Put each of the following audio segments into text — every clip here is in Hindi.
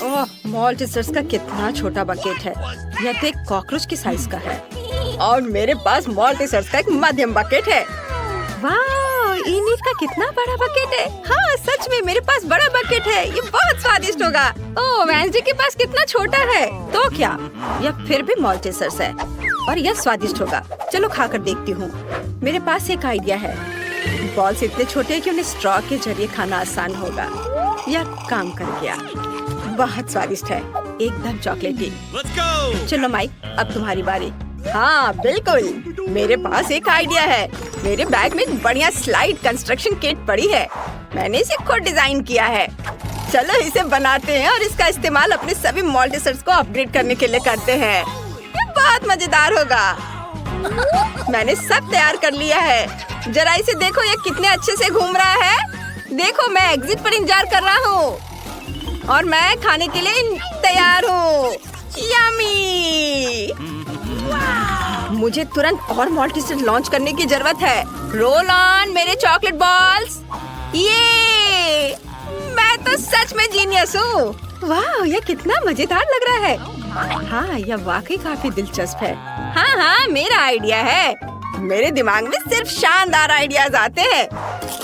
ओह, मॉल्टीसर्स का कितना छोटा बकेट है। यह तो एक कॉकरोच की साइज का है। और मेरे पास मॉल्टीसर्स का एक मध्यम बकेट है। वाह, इनिट का कितना बड़ा बकेट है। हाँ, सच में मेरे पास बड़ा बकेट है। ये बहुत स्वादिष्ट होगा। ओह, वेंसडे के पास कितना छोटा है। तो क्या, यह फिर भी मॉल्टीसर्स है और यह स्वादिष्ट होगा। चलो खाकर देखती हूँ। मेरे पास एक आइडिया है। बॉल्स इतने छोटे हैं कि उन्हें स्ट्रॉ के जरिए खाना आसान होगा। यह काम कर गया। बहुत स्वादिष्ट है, एकदम चॉकलेटी। चलो माइक, अब तुम्हारी बारी। हाँ बिल्कुल, मेरे पास एक आइडिया है। मेरे बैग में एक बढ़िया स्लाइड कंस्ट्रक्शन किट पड़ी है। मैंने इसे खुद डिजाइन किया है। चलो इसे बनाते हैं और इसका इस्तेमाल अपने सभी मॉल्टीसर्स को अपग्रेड करने के लिए करते हैं। ये बहुत मजेदार होगा। मैंने सब तैयार कर लिया है। जरा इसे देखो, ये कितने अच्छे से घूम रहा है। देखो, मैं एग्जिट पर इंतजार कर रहा हूँ और मैं खाने के लिए तैयार हूँ। यम्मी! मुझे तुरंत और मॉल्टीसर्स लॉन्च करने की जरूरत है। रोल ऑन मेरे चॉकलेट बॉल्स। ये मैं तो सच में जीनियस हूँ। वाह, यह कितना मजेदार लग रहा है। हाँ, यह वाकई काफी दिलचस्प है। हाँ, मेरा आइडिया है। मेरे दिमाग में सिर्फ शानदार आइडियाज आते हैं।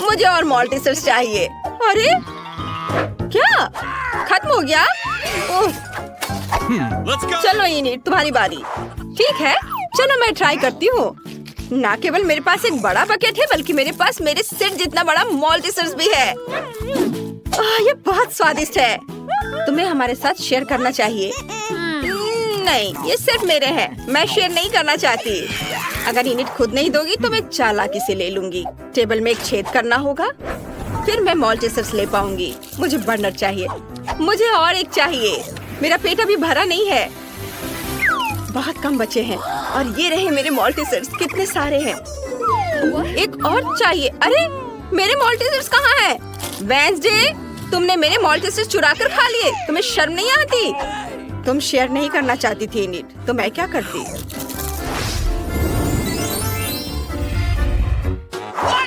मुझे और मॉल्टीसर्स चाहिए। अरे क्या खत्म हो गया? चलो इनिट, तुम्हारी बारी। ठीक है, चलो मैं ट्राई करती हूँ। ना केवल मेरे पास एक बड़ा बकेट है, बल्कि मेरे पास मेरे सिर जितना बड़ा मॉल्टीसर्स भी है। ये बहुत स्वादिष्ट है। तुम्हें हमारे साथ शेयर करना चाहिए। नहीं, ये सिर्फ मेरे हैं। मैं शेयर नहीं करना चाहती। अगर इनिट खुद नहीं दोगी तो मैं चालाकी से ले लूंगी। टेबल में एक छेद करना होगा, फिर मैं मॉल्टीसर्स ले पाऊंगी। मुझे बर्नर चाहिए। मुझे और एक चाहिए। मेरा पेट अभी भरा नहीं है। बहुत कम बचे हैं और ये रहे मेरे मॉल्टीसर्स। कितने सारे हैं। एक और चाहिए। अरे, मेरे मॉल्टीसर्स कहाँ हैं? वेंसडे, तुमने मेरे मॉल्टीसर्स चुरा कर खा लिए। तुम्हें शर्म नहीं आती? तुम शेयर नहीं करना चाहती थी इनिट, तो मैं क्या करती?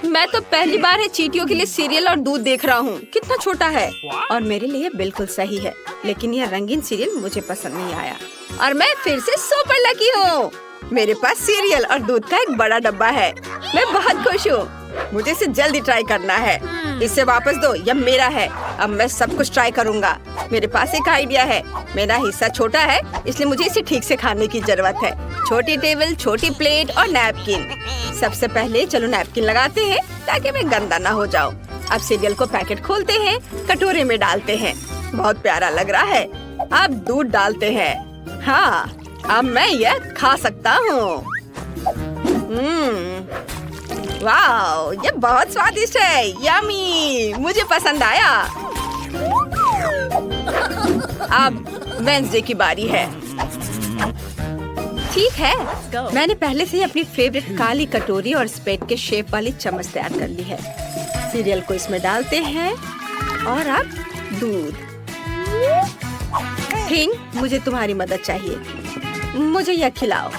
मैं तो पहली बार है चींटियों के लिए सीरियल और दूध देख रहा हूँ। कितना छोटा है और मेरे लिए बिल्कुल सही है। लेकिन यह रंगीन सीरियल मुझे पसंद नहीं आया और मैं फिर से सुपर लकी हूँ। मेरे पास सीरियल और दूध का एक बड़ा डब्बा है। मैं बहुत खुश हूँ। मुझे इसे जल्दी ट्राई करना है। इसे वापस दो, यह मेरा है। अब मैं सब कुछ ट्राई करूँगा। मेरे पास एक आइडिया है। मेरा हिस्सा छोटा है, इसलिए मुझे इसे ठीक से खाने की जरूरत है। छोटी टेबल, छोटी प्लेट और नैपकिन। सबसे पहले चलो नैपकिन लगाते हैं ताकि मैं गंदा ना हो जाऊँ। अब सीरियल को पैकेट खोलते हैं, कटोरे में डालते हैं। बहुत प्यारा लग रहा है। अब दूध डालते हैं। हाँ, अब मैं यह खा सकता हूँ। वाह, ये बहुत स्वादिष्ट है। यम्मी, मुझे पसंद आया। अब वेंसडे की बारी है। ठीक है, मैंने पहले से ही अपनी फेवरेट काली कटोरी और स्पेट के शेप वाली चम्मच तैयार कर ली है। सीरियल को इसमें डालते हैं और अब दूध। थिंग, मुझे तुम्हारी मदद चाहिए। मुझे यह खिलाओ।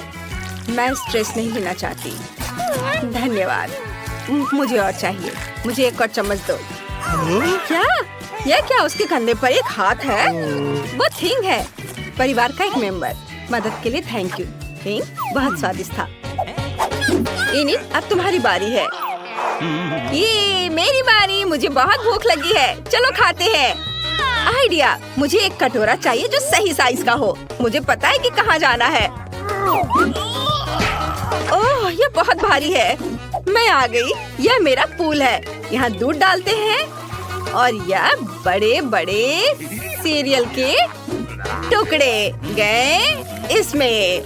मैं स्ट्रेस नहीं लेना चाहती। धन्यवाद। मुझे और चाहिए। मुझे एक और चम्मच दो। क्या? यह क्या? उसके कंधे पर एक हाथ है। वो थिंग है, परिवार का एक मेंबर। मदद के लिए थैंक यू। थिंग बहुत स्वादिष्ट था। इनिट, अब तुम्हारी बारी है। ये मेरी बारी। मुझे बहुत भूख लगी है। चलो खाते हैं। आइडिया, मुझे एक कटोरा चाहिए जो सही साइज का हो। मुझे पता है कि कहाँ जाना है। ओह, ये बहुत भारी है। मैं आ गई। यह मेरा पूल है। यहाँ दूध डालते हैं और यह बड़े बड़े सीरियल के टुकड़े गए इसमें।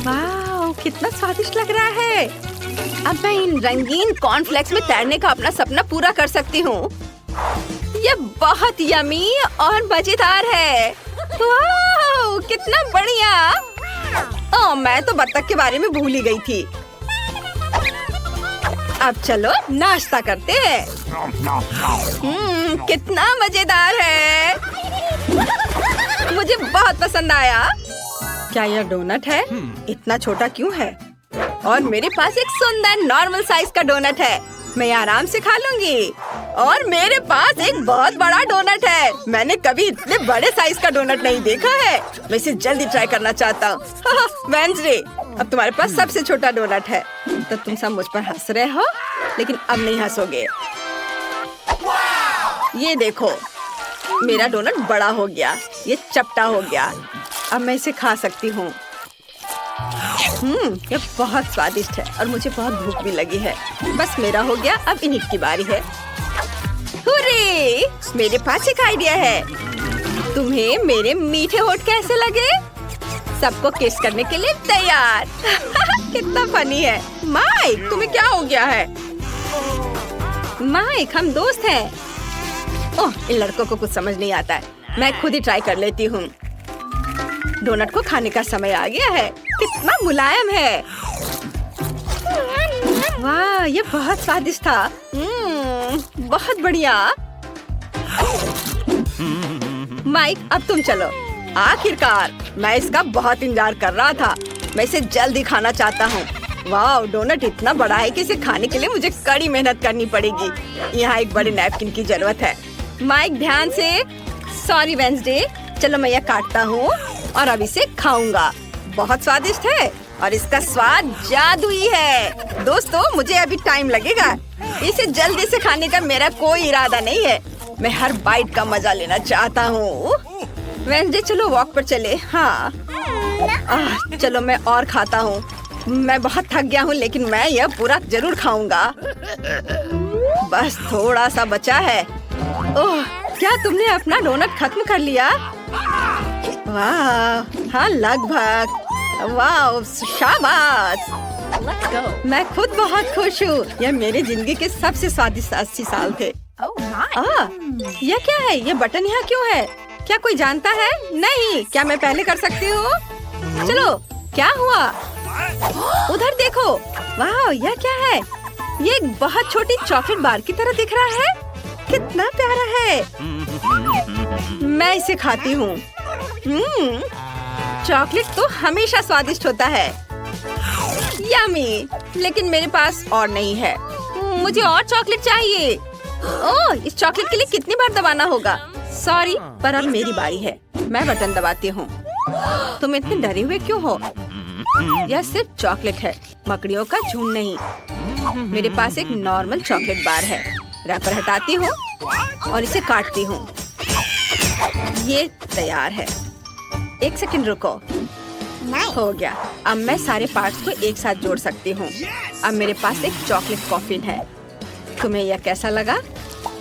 वाह, कितना स्वादिष्ट लग रहा है। अब मैं इन रंगीन कॉर्नफ्लेक्स में तैरने का अपना सपना पूरा कर सकती हूँ। यह बहुत यमी और मजेदार है। वाह, कितना बढ़िया। ओह, मैं तो बत्तख के बारे में भूल ही गई थी। अब चलो नाश्ता करते हैं। कितना मजेदार है। मुझे बहुत पसंद आया। क्या यह डोनट है? इतना छोटा क्यों है? और मेरे पास एक सुंदर नॉर्मल साइज का डोनट है। मैं आराम से खा लूंगी। और मेरे पास एक बहुत बड़ा डोनट है। मैंने कभी इतने बड़े साइज का डोनट नहीं देखा है। मैं इसे जल्दी ट्राई करना चाहता हूँ। वेंसडे, अब तुम्हारे पास सबसे छोटा डोनट है, तो तुम सब मुझ पर हंस रहे हो, लेकिन अब नहीं हंसोगे। ये देखो, मेरा डोनट बड़ा हो गया, ये चपटा हो गया। अब मैं इसे खा सकती हूँ। ये बहुत स्वादिष्ट है और मुझे बहुत भूख भी लगी है। बस मेरा हो गया, अब इनिट की बारी है। हुर्रे! मेरे पास एक आइडिया है। तुम्हें मेरे मीठे होठ कैसे लगे? सबको किस करने के लिए तैयार। कितना फनी है। माइक, तुम्हें क्या हो गया है? माइक, हम दोस्त हैं। ओह, इन लड़कों को कुछ समझ नहीं आता है। मैं खुद ही ट्राई कर लेती हूँ। डोनट को खाने का समय आ गया है। कितना मुलायम है। वाह, ये बहुत स्वादिष्ट था। बहुत बढ़िया। माइक, अब तुम चलो। आखिरकार, मैं इसका बहुत इंतजार कर रहा था। मैं इसे जल्दी खाना चाहता हूँ। वाह, डोनट इतना बड़ा है कि इसे खाने के लिए मुझे कड़ी मेहनत करनी पड़ेगी। यहाँ एक बड़े नैपकिन की जरूरत है। माइक, ध्यान से। Sorry Wednesday. चलो, मैं यह काटता हूँ और अब इसे खाऊंगा। बहुत स्वादिष्ट है और इसका स्वाद जादुई है। दोस्तों, मुझे अभी टाइम लगेगा। इसे जल्दी से खाने का मेरा कोई इरादा नहीं है। मैं हर बाइट का मजा लेना चाहता हूँ। वेंसडे, चलो वॉक पर चले। हाँ, चलो मैं और खाता हूँ। मैं बहुत थक गया हूँ, लेकिन मैं यह पूरा जरूर खाऊंगा। बस थोड़ा सा बचा है। ओह, क्या तुमने अपना डोनट खत्म कर लिया? वाह, हाँ लगभग। वाह, शाबाश। मैं खुद बहुत खुश हूँ। यह मेरी जिंदगी के सबसे स्वादिष्ट 80 साल थे। यह क्या है? यह बटन यहाँ क्यों है? क्या कोई जानता है? नहीं। क्या मैं पहले कर सकती हूँ? चलो, क्या हुआ? उधर देखो। वाह, यह क्या है? ये एक बहुत छोटी चॉकलेट बार की तरह दिख रहा है। कितना प्यारा है। मैं इसे खाती हूँ। चॉकलेट तो हमेशा स्वादिष्ट होता है। यम्मी, लेकिन मेरे पास और नहीं है। मुझे और चॉकलेट चाहिए। ओह, इस चॉकलेट के लिए कितनी बार दबाना होगा? सॉरी, पर अब मेरी बारी है। मैं बटन दबाती हूँ। तुम इतने डरे हुए क्यों हो? यह सिर्फ चॉकलेट है, मकड़ियों का झुंड नहीं। मेरे पास एक नॉर्मल चॉकलेट बार है। रैपर हटाती हूँ और इसे काटती हूँ। ये तैयार है। एक सेकंड रुको। हो गया। अब मैं सारे पार्ट्स को एक साथ जोड़ सकती हूँ। अब मेरे पास एक चॉकलेट कॉफिन है। तुम्हें यह कैसा लगा?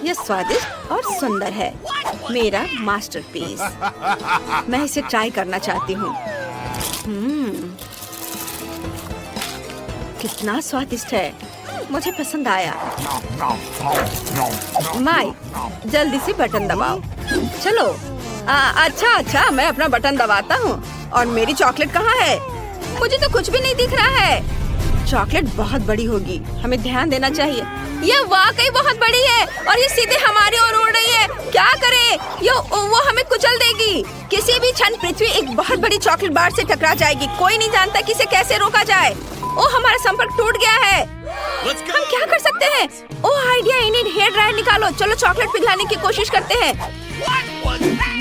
यह स्वादिष्ट और सुंदर है। मेरा मास्टरपीस। मैं इसे ट्राई करना चाहती हूँ। कितना स्वादिष्ट है। मुझे पसंद आया। माइक, जल्दी से बटन दबाओ। चलो। अच्छा, मैं अपना बटन दबाता हूँ। और मेरी चॉकलेट कहाँ है? मुझे तो कुछ भी नहीं दिख रहा है। चॉकलेट बहुत बड़ी होगी, हमें ध्यान देना चाहिए। यह वाकई बहुत बड़ी है और ये सीधे हमारी ओर उड़ रही है। क्या करें? वो हमें कुचल देगी। किसी भी क्षण पृथ्वी एक बहुत बड़ी चॉकलेट बार से टकरा जाएगी। कोई नहीं जानता कि इसे कैसे रोका जाए। ओह, हमारा संपर्क टूट गया है। हम क्या कर सकते हैं? ओह, आइडिया। इन्हें हेयर ड्रायर निकालो। चलो चॉकलेट पिघलाने की कोशिश करते हैं।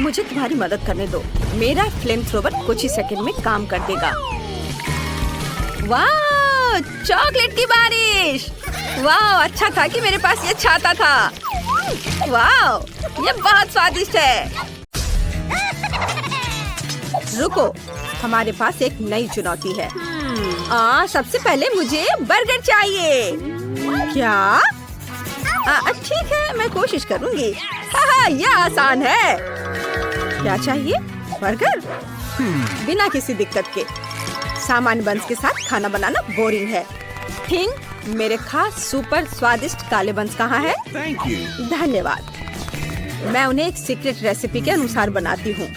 मुझे तुम्हारी मदद करने दो। मेरा फ्लेम थ्रोवर कुछ ही सेकंड में काम कर देगा। वाह, चॉकलेट की बारिश। वाह, अच्छा था कि मेरे पास ये छाता था। वाह, ये बहुत स्वादिष्ट है। रुको, हमारे पास एक नई चुनौती है। सबसे पहले मुझे बर्गर चाहिए। क्या? ठीक है, मैं कोशिश करूंगी। यह आसान है। क्या चाहिए? बर्गर? बिना किसी दिक्कत के। सामान्य बंस के साथ खाना बनाना बोरिंग है। मेरे खास सुपर स्वादिष्ट काले बंस कहाँ है? धन्यवाद। मैं उन्हें एक सीक्रेट रेसिपी के अनुसार बनाती हूँ,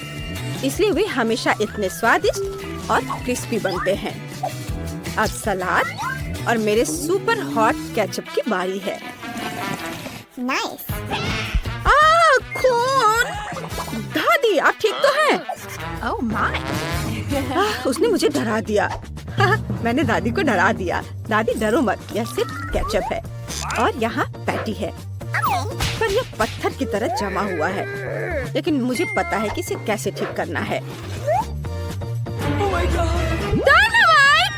इसलिए वे हमेशा इतने स्वादिष्ट और क्रिस्पी बनते हैं। अब सलाद और मेरे सुपर हॉट केचप की बारी है। नाइस। खून! दादी, आप ठीक तो हैं? Oh my. उसने मुझे डरा दिया। मैंने दादी को डरा दिया। दादी, डरो मत, यह सिर्फ केचप है और यहाँ पैटी है। पर यह पत्थर की तरह जमा हुआ है, लेकिन मुझे पता है कि इसे कैसे ठीक करना है। डायनामाइट!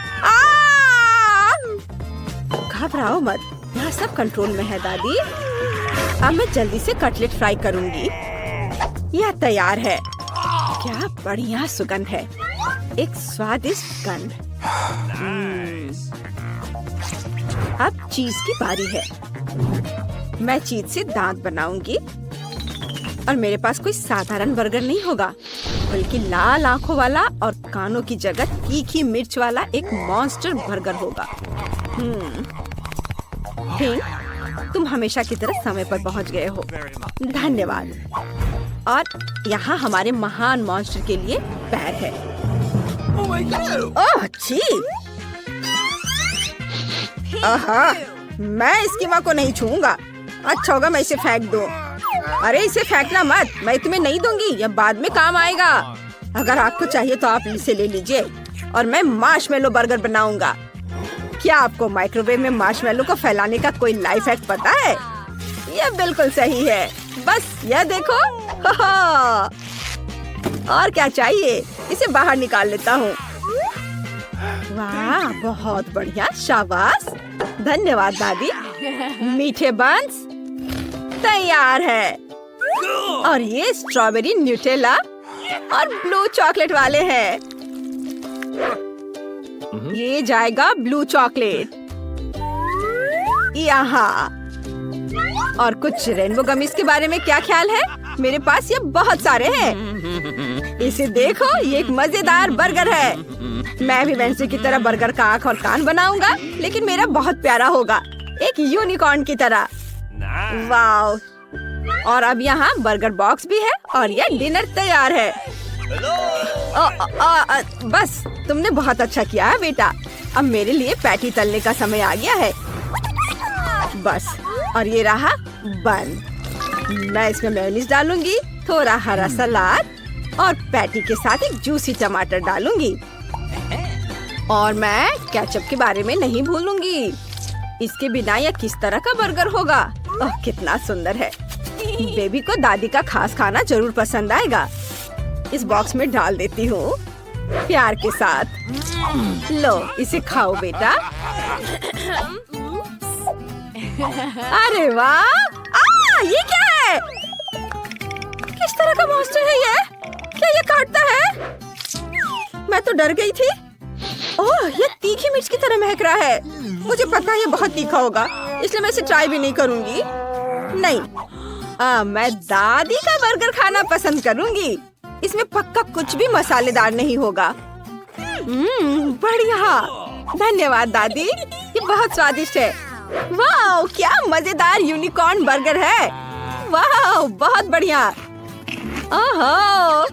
घबराओ मत, यहाँ सब कंट्रोल में है दादी। अब मैं जल्दी से कटलेट फ्राई करूंगी। यह तैयार है। क्या बढ़िया सुगंध है, एक स्वादिष्ट गंध। अब चीज की बारी है। मैं चीज से दांत बनाऊंगी और मेरे पास कोई साधारण बर्गर नहीं होगा, बल्कि लाल आंखों वाला और कानों की जगह तीखी मिर्च वाला एक मॉन्स्टर बर्गर होगा। फिंक, तुम हमेशा की तरह समय पर पहुंच गए हो। धन्यवाद। और यहाँ हमारे महान मॉन्स्टर के लिए पैर है। ओह छी! आहा, मैं इसकी माँ को नहीं छूऊंगा। अच्छा होगा मैं इसे फेंक दूं। अरे इसे फेंकना मत, मैं तुम्हें नहीं दूंगी, यह बाद में काम आएगा। अगर आपको चाहिए तो आप इसे ले लीजिए और मैं मार्शमेलो बर्गर बनाऊंगा। क्या आपको माइक्रोवेव में मार्शमेलो को फैलाने का कोई लाइफ हैक पता है? यह बिल्कुल सही है, बस यह देखो। और क्या चाहिए, इसे बाहर निकाल लेता हूँ। वाह, बहुत बढ़िया, शाबाश। धन्यवाद दादी। मीठे बंस तैयार है और ये स्ट्रॉबेरी न्यूटेला और ब्लू चॉकलेट वाले हैं। ये जाएगा ब्लू चॉकलेट यहाँ। और कुछ रेनबो गमीज के बारे में क्या ख्याल है? मेरे पास ये बहुत सारे हैं। इसे देखो, ये एक मजेदार बर्गर है। मैं भी वेंसडे की तरह बर्गर का आँख और कान बनाऊंगा, लेकिन मेरा बहुत प्यारा होगा, एक यूनिकॉर्न की तरह। वाव! और अब यहाँ बर्गर बॉक्स भी है और यह डिनर तैयार है। बस, तुमने बहुत अच्छा किया है बेटा। अब मेरे लिए पैटी तलने का समय आ गया है। बस, और ये रहा बन। मैं इसमें मेयोनीज डालूंगी, थोड़ा हरा सलाद और पैटी के साथ एक जूसी टमाटर डालूंगी। और मैं केचप के बारे में नहीं भूलूंगी। इसके बिना यह किस तरह का बर्गर होगा? ओह, कितना सुंदर है। बेबी को दादी का खास खाना जरूर पसंद आएगा। इस बॉक्स में डाल देती हूँ प्यार के साथ। लो, इसे खाओ बेटा। अरे वाह! ये क्या है? किस तरह का मॉन्स्टर है ये? क्या ये काटता है? मैं तो डर गई थी। ओह, ये तीखी मिर्च की तरह महक रहा है। मुझे पता है ये बहुत तीखा होगा, इसलिए मैं इसे ट्राई भी नहीं करूंगी। नहीं, मैं दादी का बर्गर खाना पसंद करूंगी। इसमें पक्का कुछ भी मसालेदार नहीं होगा। बढ़िया, धन्यवाद दादी, ये बहुत स्वादिष्ट है। वाह, क्या मजेदार यूनिकॉर्न बर्गर है। वाह, बहुत बढ़िया। ओहो,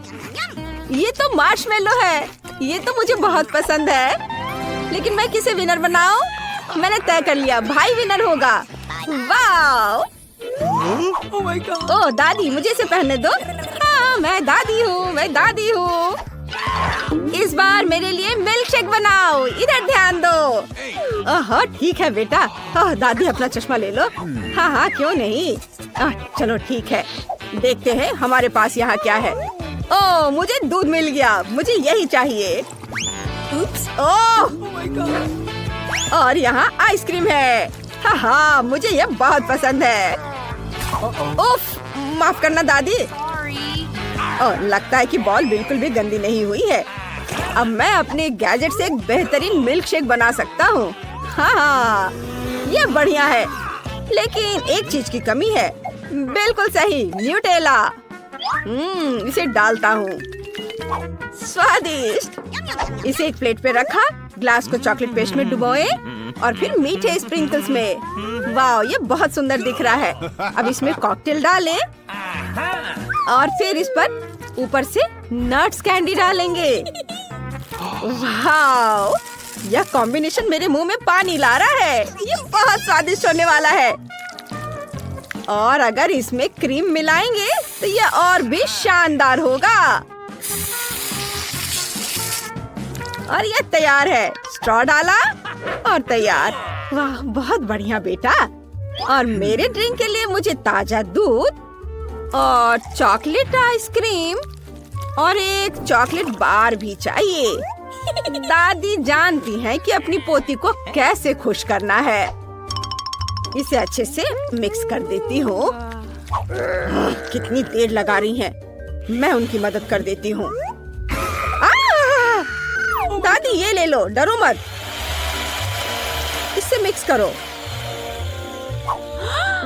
ये तो मार्शमेलो है। ये तो मुझे बहुत पसंद है, लेकिन मैं किसे विनर बनाऊं? मैंने तय कर लिया, भाई विनर होगा। वाह! ओह दादी, मुझे इसे पहनने दो। हाँ, मैं दादी हूँ। इस बार मेरे लिए मिल्क शेक बनाओ। इधर ध्यान दो। ओह, ठीक है बेटा। ओह दादी, अपना चश्मा ले लो। हाँ, क्यों नहीं। चलो ठीक है, देखते हैं हमारे पास यहाँ क्या है। ओह, मुझे दूध मिल गया, मुझे यही चाहिए। ओह, और यहाँ आइसक्रीम है। हाँ, मुझे यह बहुत पसंद है। उफ, माफ करना दादी। और लगता है कि बॉल बिल्कुल भी गंदी नहीं हुई है। अब मैं अपने गैजेट से एक बेहतरीन मिल्क शेक बना सकता हूँ। हाँ, ये बढ़िया है, लेकिन एक चीज की कमी है। बिल्कुल सही, न्यूटेला। इसे डालता हूँ। स्वादिष्ट। इसे एक प्लेट पे रखा, ग्लास को चॉकलेट पेस्ट में डुबोए और फिर मीठे स्प्रिंकल्स में। वाह, ये बहुत सुंदर दिख रहा है। अब इसमें कॉकटेल डालें और फिर इस पर ऊपर से नट्स कैंडी डालेंगे। वाह, यह कॉम्बिनेशन मेरे मुंह में पानी ला रहा है। ये बहुत स्वादिष्ट होने वाला है। और अगर इसमें क्रीम मिलाएंगे तो यह और भी शानदार होगा। और यह तैयार है। स्ट्रॉ डाला और तैयार। वाह, बहुत बढ़िया बेटा। और मेरे ड्रिंक के लिए मुझे ताजा दूध और चॉकलेट आइसक्रीम और एक चॉकलेट बार भी चाहिए। दादी जानती हैं कि अपनी पोती को कैसे खुश करना है। इसे अच्छे से मिक्स कर देती हूँ। कितनी देर लगा रही हैं? मैं उनकी मदद कर देती हूँ। दादी ये ले लो, डरो मत। इससे मिक्स करो।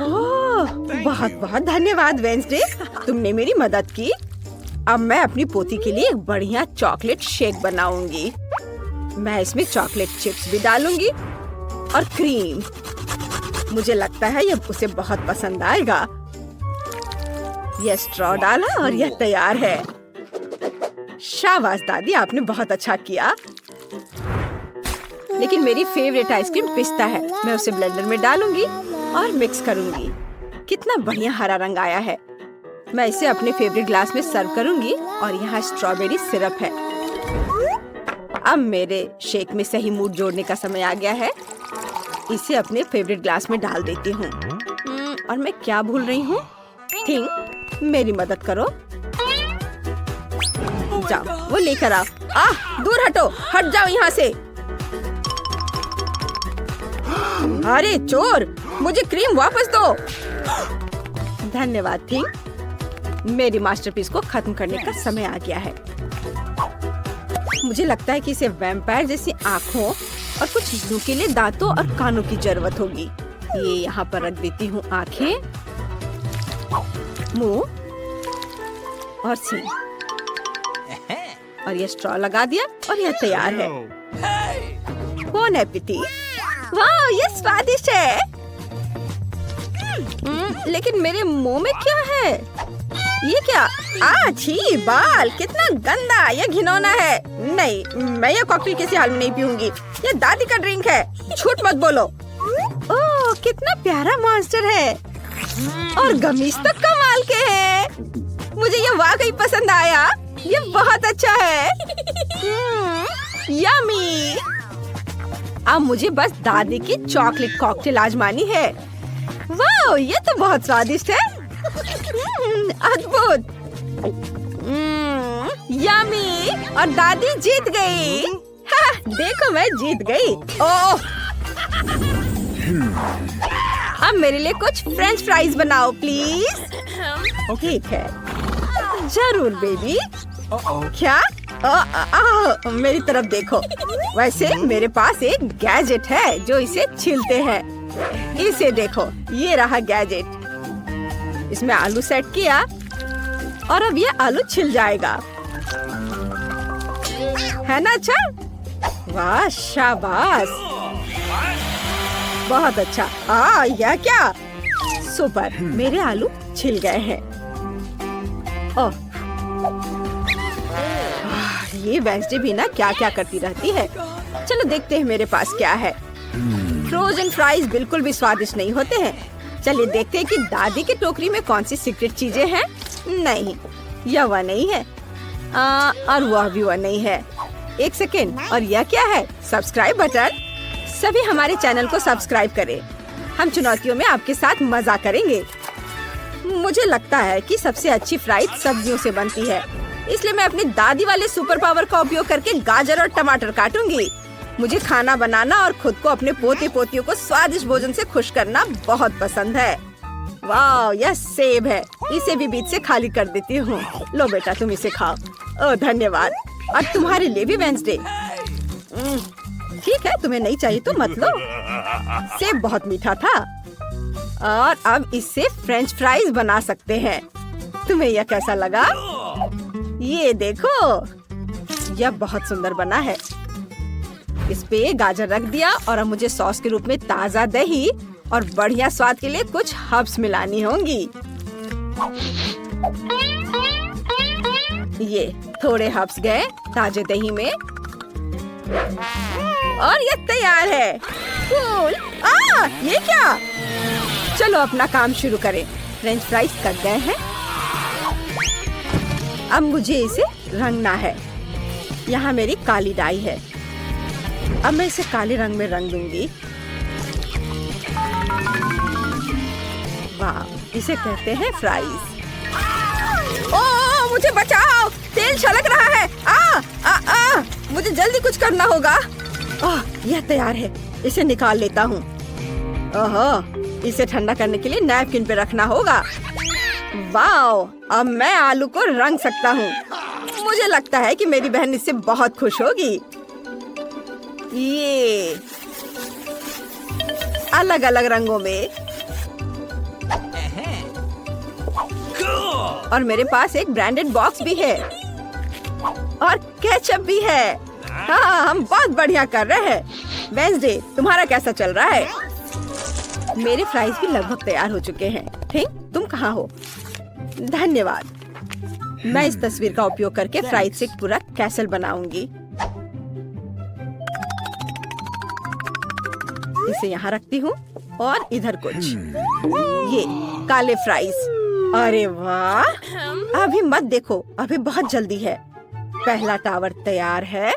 ओह, बहुत बहुत धन्यवाद वेंसडे, तुमने मेरी मदद की। अब मैं अपनी पोती के लिए एक बढ़िया चॉकलेट शेक बनाऊंगी। मैं इसमें चॉकलेट चिप्स भी डालूंगी और क्रीम। मुझे लगता है यह उसे बहुत पसंद आएगा। यह स्ट्रॉ डाला और यह तैयार है। शाबाश दादी, आपने बहुत अच्छा किया। लेकिन मेरी फेवरेट आइसक्रीम पिस्ता है। मैं उसे ब्लेंडर में डालूंगी और मिक्स करूंगी। कितना बढ़िया हरा रंग आया है। मैं इसे अपने फेवरेट ग्लास में सर्व करूंगी और यहाँ स्ट्रॉबेरी सिरप है। अब मेरे शेक में सही मूड जोड़ने का समय आ गया है। इसे अपने फेवरेट ग्लास में डाल देती हूँ। और मैं क्या भूल रही हूँ? थिंक, मेरी मदद करो। जाओ, वो लेकर आओ। दूर हटो, हट जाओ यहाँ से। अरे चोर, मुझे क्रीम वापस दो। धन्यवाद थिंक, मेरी मास्टरपीस को खत्म करने का समय आ गया है। मुझे लगता है कि इसे वैम्पायर जैसी आँखों और कुछ नुकीले दांतों और कानों की जरूरत होगी। ये यहाँ पर रख देती हूँ। आँखें, मुंह और सींग, और ये स्ट्रॉ लगा दिया और यह तैयार है। Bone appétit. वाह, ये स्वादिष्ट है। लेकिन मेरे मुंह में क्या है? ये क्या? छी, बाल, कितना गंदा, ये घिनौना है। नहीं, मैं ये कॉकटेल किसी हाल में नहीं पीऊंगी। ये दादी का ड्रिंक है। झूठ मत बोलो। ओह, कितना प्यारा मॉन्स्टर है। और गमीज तो कमाल के हैं। मुझे ये वाकई पसंद आया। ये बहुत अच्छा है। यम्मी। अब मुझे बस दादी की चॉकलेट कॉकटेल आजमानी है। वाह, ये तो बहुत स्वादिष्ट है। अद्भुत। यम्मी। और दादी जीत गई। देखो, मैं जीत गई। ओह, अब मेरे लिए कुछ फ्रेंच फ्राइज बनाओ प्लीज। ठीक है, जरूर बेबी। क्या? मेरी तरफ देखो। वैसे मेरे पास एक गैजेट है जो इसे छीलते हैं। इसे देखो, ये रहा गैजेट। इसमें आलू सेट किया और अब ये आलू छिल जाएगा, है ना? अच्छा, वाह, शाबाश, बहुत अच्छा। यह क्या? सुपर, मेरे आलू छिल गए हैं। ओह, ये वेंसडे भी ना क्या क्या करती रहती है। चलो देखते हैं मेरे पास क्या है। फ्रोजन फ्राइज बिल्कुल भी स्वादिष्ट नहीं होते हैं। चलिए देखते हैं कि दादी की टोकरी में कौन सी सीक्रेट चीजें हैं। नहीं, यह वह नहीं है। और वह भी वह नहीं है। एक सेकेंड, और यह क्या है? Subscribe button. सभी हमारे चैनल को सब्सक्राइब करें। हम चुनौतियों में आपके साथ मजा करेंगे। मुझे लगता है कि सबसे अच्छी फ्राइज सब्जियों से बनती है, इसलिए मैं अपनी दादी वाले सुपर पावर का उपयोग करके गाजर और टमाटर काटूंगी। मुझे खाना बनाना और खुद को अपने पोते पोतियों को स्वादिष्ट भोजन से खुश करना बहुत पसंद है। वाह, यह सेब है। इसे भी बीच से खाली कर देती हूँ। लो बेटा, तुम इसे खाओ। ओह, धन्यवाद। और तुम्हारे लिए भी वेंसडे। ठीक है, तुम्हें नहीं चाहिए तो मत लो। सेब बहुत मीठा था। और अब इससे फ्रेंच फ्राइज बना सकते हैं। तुम्हें यह कैसा लगा? ये देखो, यह बहुत सुंदर बना है। इस पे गाजर रख दिया और अब मुझे सॉस के रूप में ताजा दही और बढ़िया स्वाद के लिए कुछ हर्ब्स मिलानी होंगी। ये थोड़े हर्ब्स गए ताजे दही में और ये तैयार है। कूल। ये क्या? चलो अपना काम शुरू करें। फ्रेंच फ्राइज कट गए हैं। अब मुझे इसे रंगना है। यहाँ मेरी काली डाई है। अब मैं इसे काले रंग में रंग दूंगी। वाह, इसे कहते हैं फ्राइज। ओ, मुझे बचाओ, तेल छलक रहा है। मुझे जल्दी कुछ करना होगा। यह तैयार है, इसे निकाल लेता हूँ। ओहो, इसे ठंडा करने के लिए नैपकिन पे रखना होगा। वाह, अब मैं आलू को रंग सकता हूँ। मुझे लगता है कि मेरी बहन इससे बहुत खुश होगी। ये अलग अलग रंगों में, और मेरे पास एक ब्रांडेड बॉक्स भी है और केचप भी है। हाँ, हम बहुत बढ़िया कर रहे हैं। वेंसडे, तुम्हारा कैसा चल रहा है? मेरे फ्राइज भी लगभग तैयार हो चुके हैं। ठीक, तुम कहाँ हो? धन्यवाद। मैं इस तस्वीर का उपयोग करके फ्राइज से एक पूरा कैसल बनाऊंगी। इसे यहाँ रखती हूँ और इधर कुछ। ये काले फ्राइज। अरे वाह, अभी मत देखो, अभी बहुत जल्दी है। पहला टावर तैयार है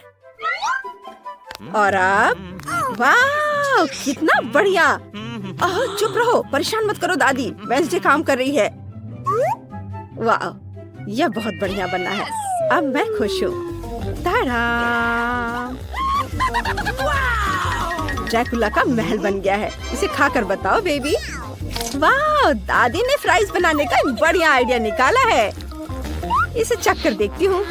और अब वाह, कितना बढ़िया। चुप रहो, परेशान मत करो दादी, वेंसडे काम कर रही है। वाह, यह बहुत बढ़िया बना है। अब मैं खुश हूँ। ताड़ा! ड्रैकुला का महल बन गया है। इसे खाकर बताओ बेबी। वाह, दादी ने फ्राइज बनाने का एक बढ़िया आइडिया निकाला है। इसे चख कर देखती हूँ।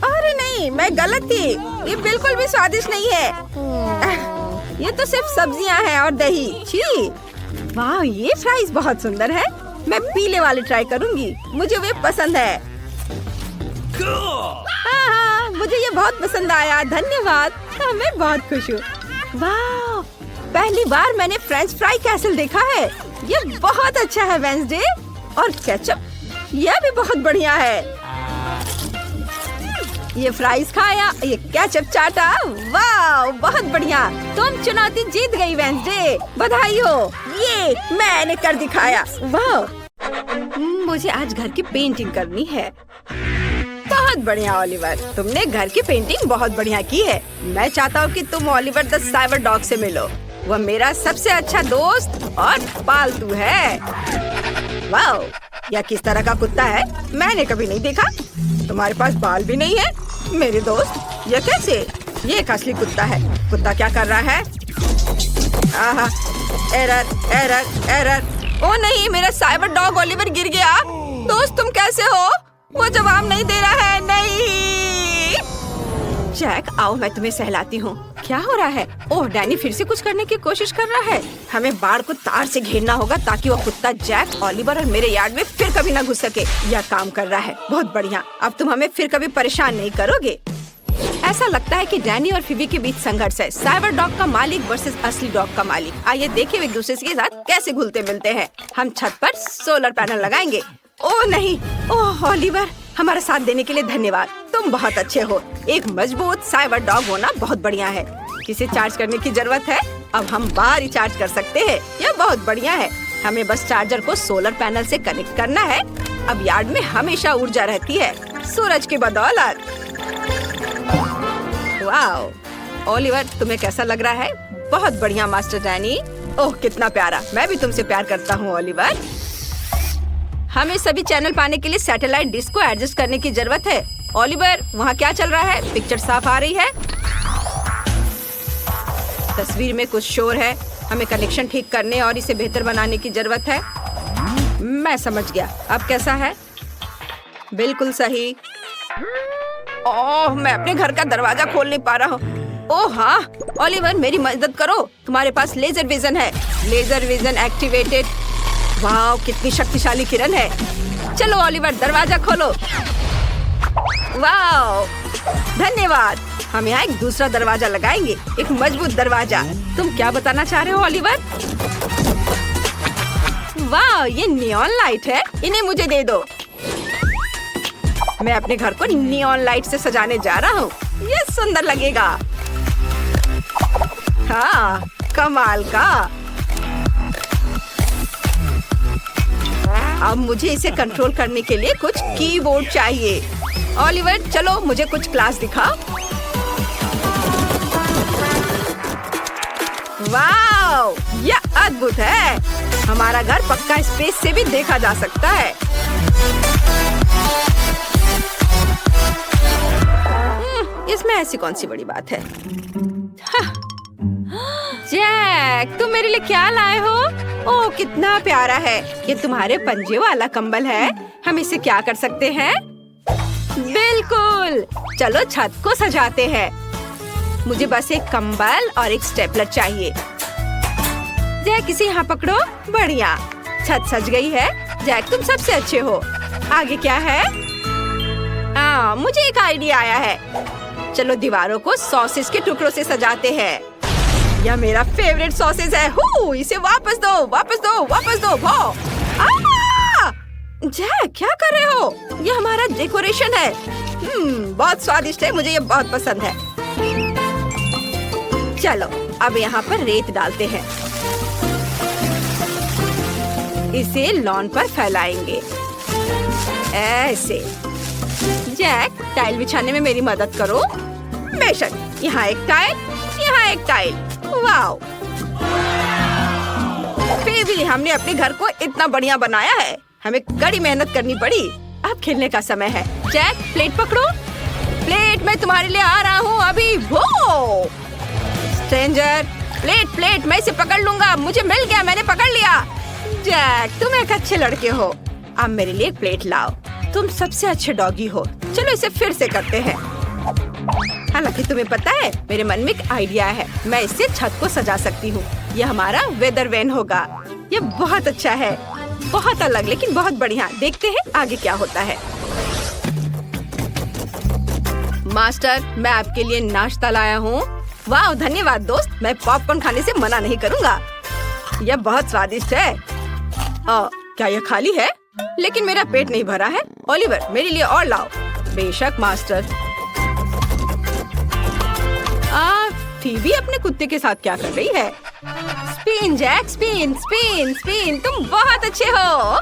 अरे नहीं, मैं गलत थी। ये बिल्कुल भी स्वादिष्ट नहीं है। ये तो सिर्फ सब्जियां हैं और दही। छी! वाह, ये फ्राइज बहुत सुंदर है। मैं पीले वाले ट्राई करूंगी, मुझे वे पसंद है। हाँ, मुझे ये बहुत पसंद आया, धन्यवाद। मैं बहुत खुश हूँ। वाह, पहली बार मैंने फ्रेंच फ्राई कैसल देखा है। ये बहुत अच्छा है वेंसडे। और केचप, यह भी बहुत बढ़िया है। ये फ्राइज खाया, ये केचप चाटा। वाह, बहुत बढ़िया। तुम चुनौती जीत गई वेंसडे, बधाई हो। ये मैंने कर दिखाया। वाह, मुझे आज घर की पेंटिंग करनी है। बहुत बढ़िया ओलिवर, तुमने घर की पेंटिंग बहुत बढ़िया की है। मैं चाहता हूँ कि तुम ओलिवर द साइबर डॉग से मिलो। वह मेरा सबसे अच्छा दोस्त और पालतू है। वाह, यह किस तरह का कुत्ता है? मैंने कभी नहीं देखा। तुम्हारे पास बाल भी नहीं है मेरे दोस्त। यह कैसे? ये एक असली कुत्ता है। कुत्ता क्या कर रहा है? आहा, एरर एरर एरर। ओ नहीं, मेरा साइबर डॉग ओलिवर गिर गया। दोस्त, तुम कैसे हो? वो जवाब नहीं दे रहा है। नहीं जैक, आओ मैं तुम्हें सहलाती हूँ। क्या हो रहा है? ओह, डैनी फिर से कुछ करने की कोशिश कर रहा है। हमें बाड़ को तार से घेरना होगा ताकि वो कुत्ता जैक, ओलिवर और मेरे यार्ड में फिर कभी ना घुस सके। यह काम कर रहा है, बहुत बढ़िया। अब तुम हमें फिर कभी परेशान नहीं करोगे। ऐसा लगता है कि डैनी और फिबी के बीच संघर्ष है। साइबर डॉग का मालिक वर्सेस असली डॉग का मालिक। आइए देखें वे एक दूसरे के साथ कैसे घुलते मिलते हैं। हम छत पर सोलर पैनल लगाएंगे। ओह नहीं, ओह ओलिवर, हमारा साथ देने के लिए धन्यवाद। तुम बहुत अच्छे हो। एक मजबूत साइबर डॉग होना बहुत बढ़िया है। किसे चार्ज करने की जरूरत है? अब हम बाहर ही चार्ज कर सकते हैं। यह बहुत बढ़िया है। हमें बस चार्जर को सोलर पैनल से कनेक्ट करना है। अब यार्ड में हमेशा ऊर्जा रहती है, सूरज की बदौलत। वाह, ओलिवर, तुम्हें कैसा लग रहा है? बहुत बढ़िया मास्टर डैनी। ओह, कितना प्यारा। मैं भी तुमसे प्यार करता हूँ ओलिवर। हमें सभी चैनल पाने के लिए सैटेलाइट डिश को एडजस्ट करने की जरूरत है। ओलिवर, वहाँ क्या चल रहा है? पिक्चर साफ आ रही है? तस्वीर में कुछ शोर है। हमें कनेक्शन ठीक करने और इसे बेहतर बनाने की जरूरत है। मैं समझ गया। अब कैसा है? बिल्कुल सही। ओह, मैं अपने घर का दरवाजा खोल नहीं पा रहा हूँ। ओह हाँ, ओलिवर, मेरी मदद करो। तुम्हारे पास लेजर विजन है। Laser vision activated. वाह, कितनी शक्तिशाली किरण है। चलो ओलिवर, दरवाजा खोलो। वाह, धन्यवाद। हम यहाँ एक दूसरा दरवाजा लगाएंगे, एक मजबूत दरवाजा। तुम क्या बताना चाह रहे हो ओलिवर? वाह, ये नियॉन लाइट है। इन्हें मुझे दे दो। मैं अपने घर को नियॉन लाइट से सजाने जा रहा हूँ। ये सुंदर लगेगा। हाँ, कमाल का। अब मुझे इसे कंट्रोल करने के लिए कुछ कीबोर्ड चाहिए। ओलिवर, चलो मुझे कुछ क्लास दिखाओ। वाह, यह अद्भुत है। हमारा घर पक्का स्पेस से भी देखा जा सकता है। इसमें ऐसी कौन सी बड़ी बात है? जैक, तुम मेरे लिए क्या लाए हो? ओह, कितना प्यारा है। ये तुम्हारे पंजे वाला कंबल है। हम इसे क्या कर सकते हैं? बिल्कुल, चलो छत को सजाते हैं। मुझे बस एक कंबल और एक स्टेपलर चाहिए। जैक, इसे यहाँ पकड़ो। बढ़िया, छत सज गई है। जैक, तुम सबसे अच्छे हो। आगे क्या है? मुझे एक आइडिया आया है। चलो दीवारों को सॉसेज के टुकड़ों से सजाते हैं। यह मेरा फेवरेट सॉसेज है। इसे वापस दो, वापस दो, वापस दो। जैक, क्या कर रहे हो? यह हमारा डेकोरेशन है। बहुत स्वादिष्ट है। मुझे यह बहुत पसंद है। चलो अब यहाँ पर रेत डालते हैं। इसे लॉन पर फैलाएंगे ऐसे। जैक, टाइल बिछाने में मेरी मदद करो। बेशक, यहाँ एक टाइल, यहाँ एक टाइल। वाओ, फिर भी हमने अपने घर को इतना बढ़िया बनाया है। हमें कड़ी मेहनत करनी पड़ी। अब खेलने का समय है। जैक, प्लेट पकड़ो। प्लेट, मैं तुम्हारे लिए आ रहा हूँ अभी। वो स्ट्रेंजर, प्लेट, मैं इसे पकड़ लूंगा। मुझे मिल गया, मैंने पकड़ लिया। जैक, तुम एक अच्छे लड़के हो। अब मेरे लिए एक प्लेट लाओ। तुम सबसे अच्छे डॉगी हो। चलो इसे फिर से करते हैं। हालांकि तुम्हें पता है, मेरे मन में एक आइडिया है। मैं इससे छत को सजा सकती हूँ। यह हमारा वेदर वैन होगा। यह बहुत अच्छा है। बहुत अलग लेकिन बहुत बढ़िया। देखते हैं आगे क्या होता है। मास्टर, मैं आपके लिए नाश्ता लाया हूँ। वाह, धन्यवाद दोस्त। मैं पॉपकॉर्न खाने से मना नहीं करूँगा। यह बहुत स्वादिष्ट है। क्या यह खाली है? लेकिन मेरा पेट नहीं भरा है। ओलिवर, मेरे लिए और लाओ। बेशक मास्टर। फीबी अपने कुत्ते के साथ क्या कर रही है? Spin Jack, spin, spin, spin. तुम बहुत अच्छे हो।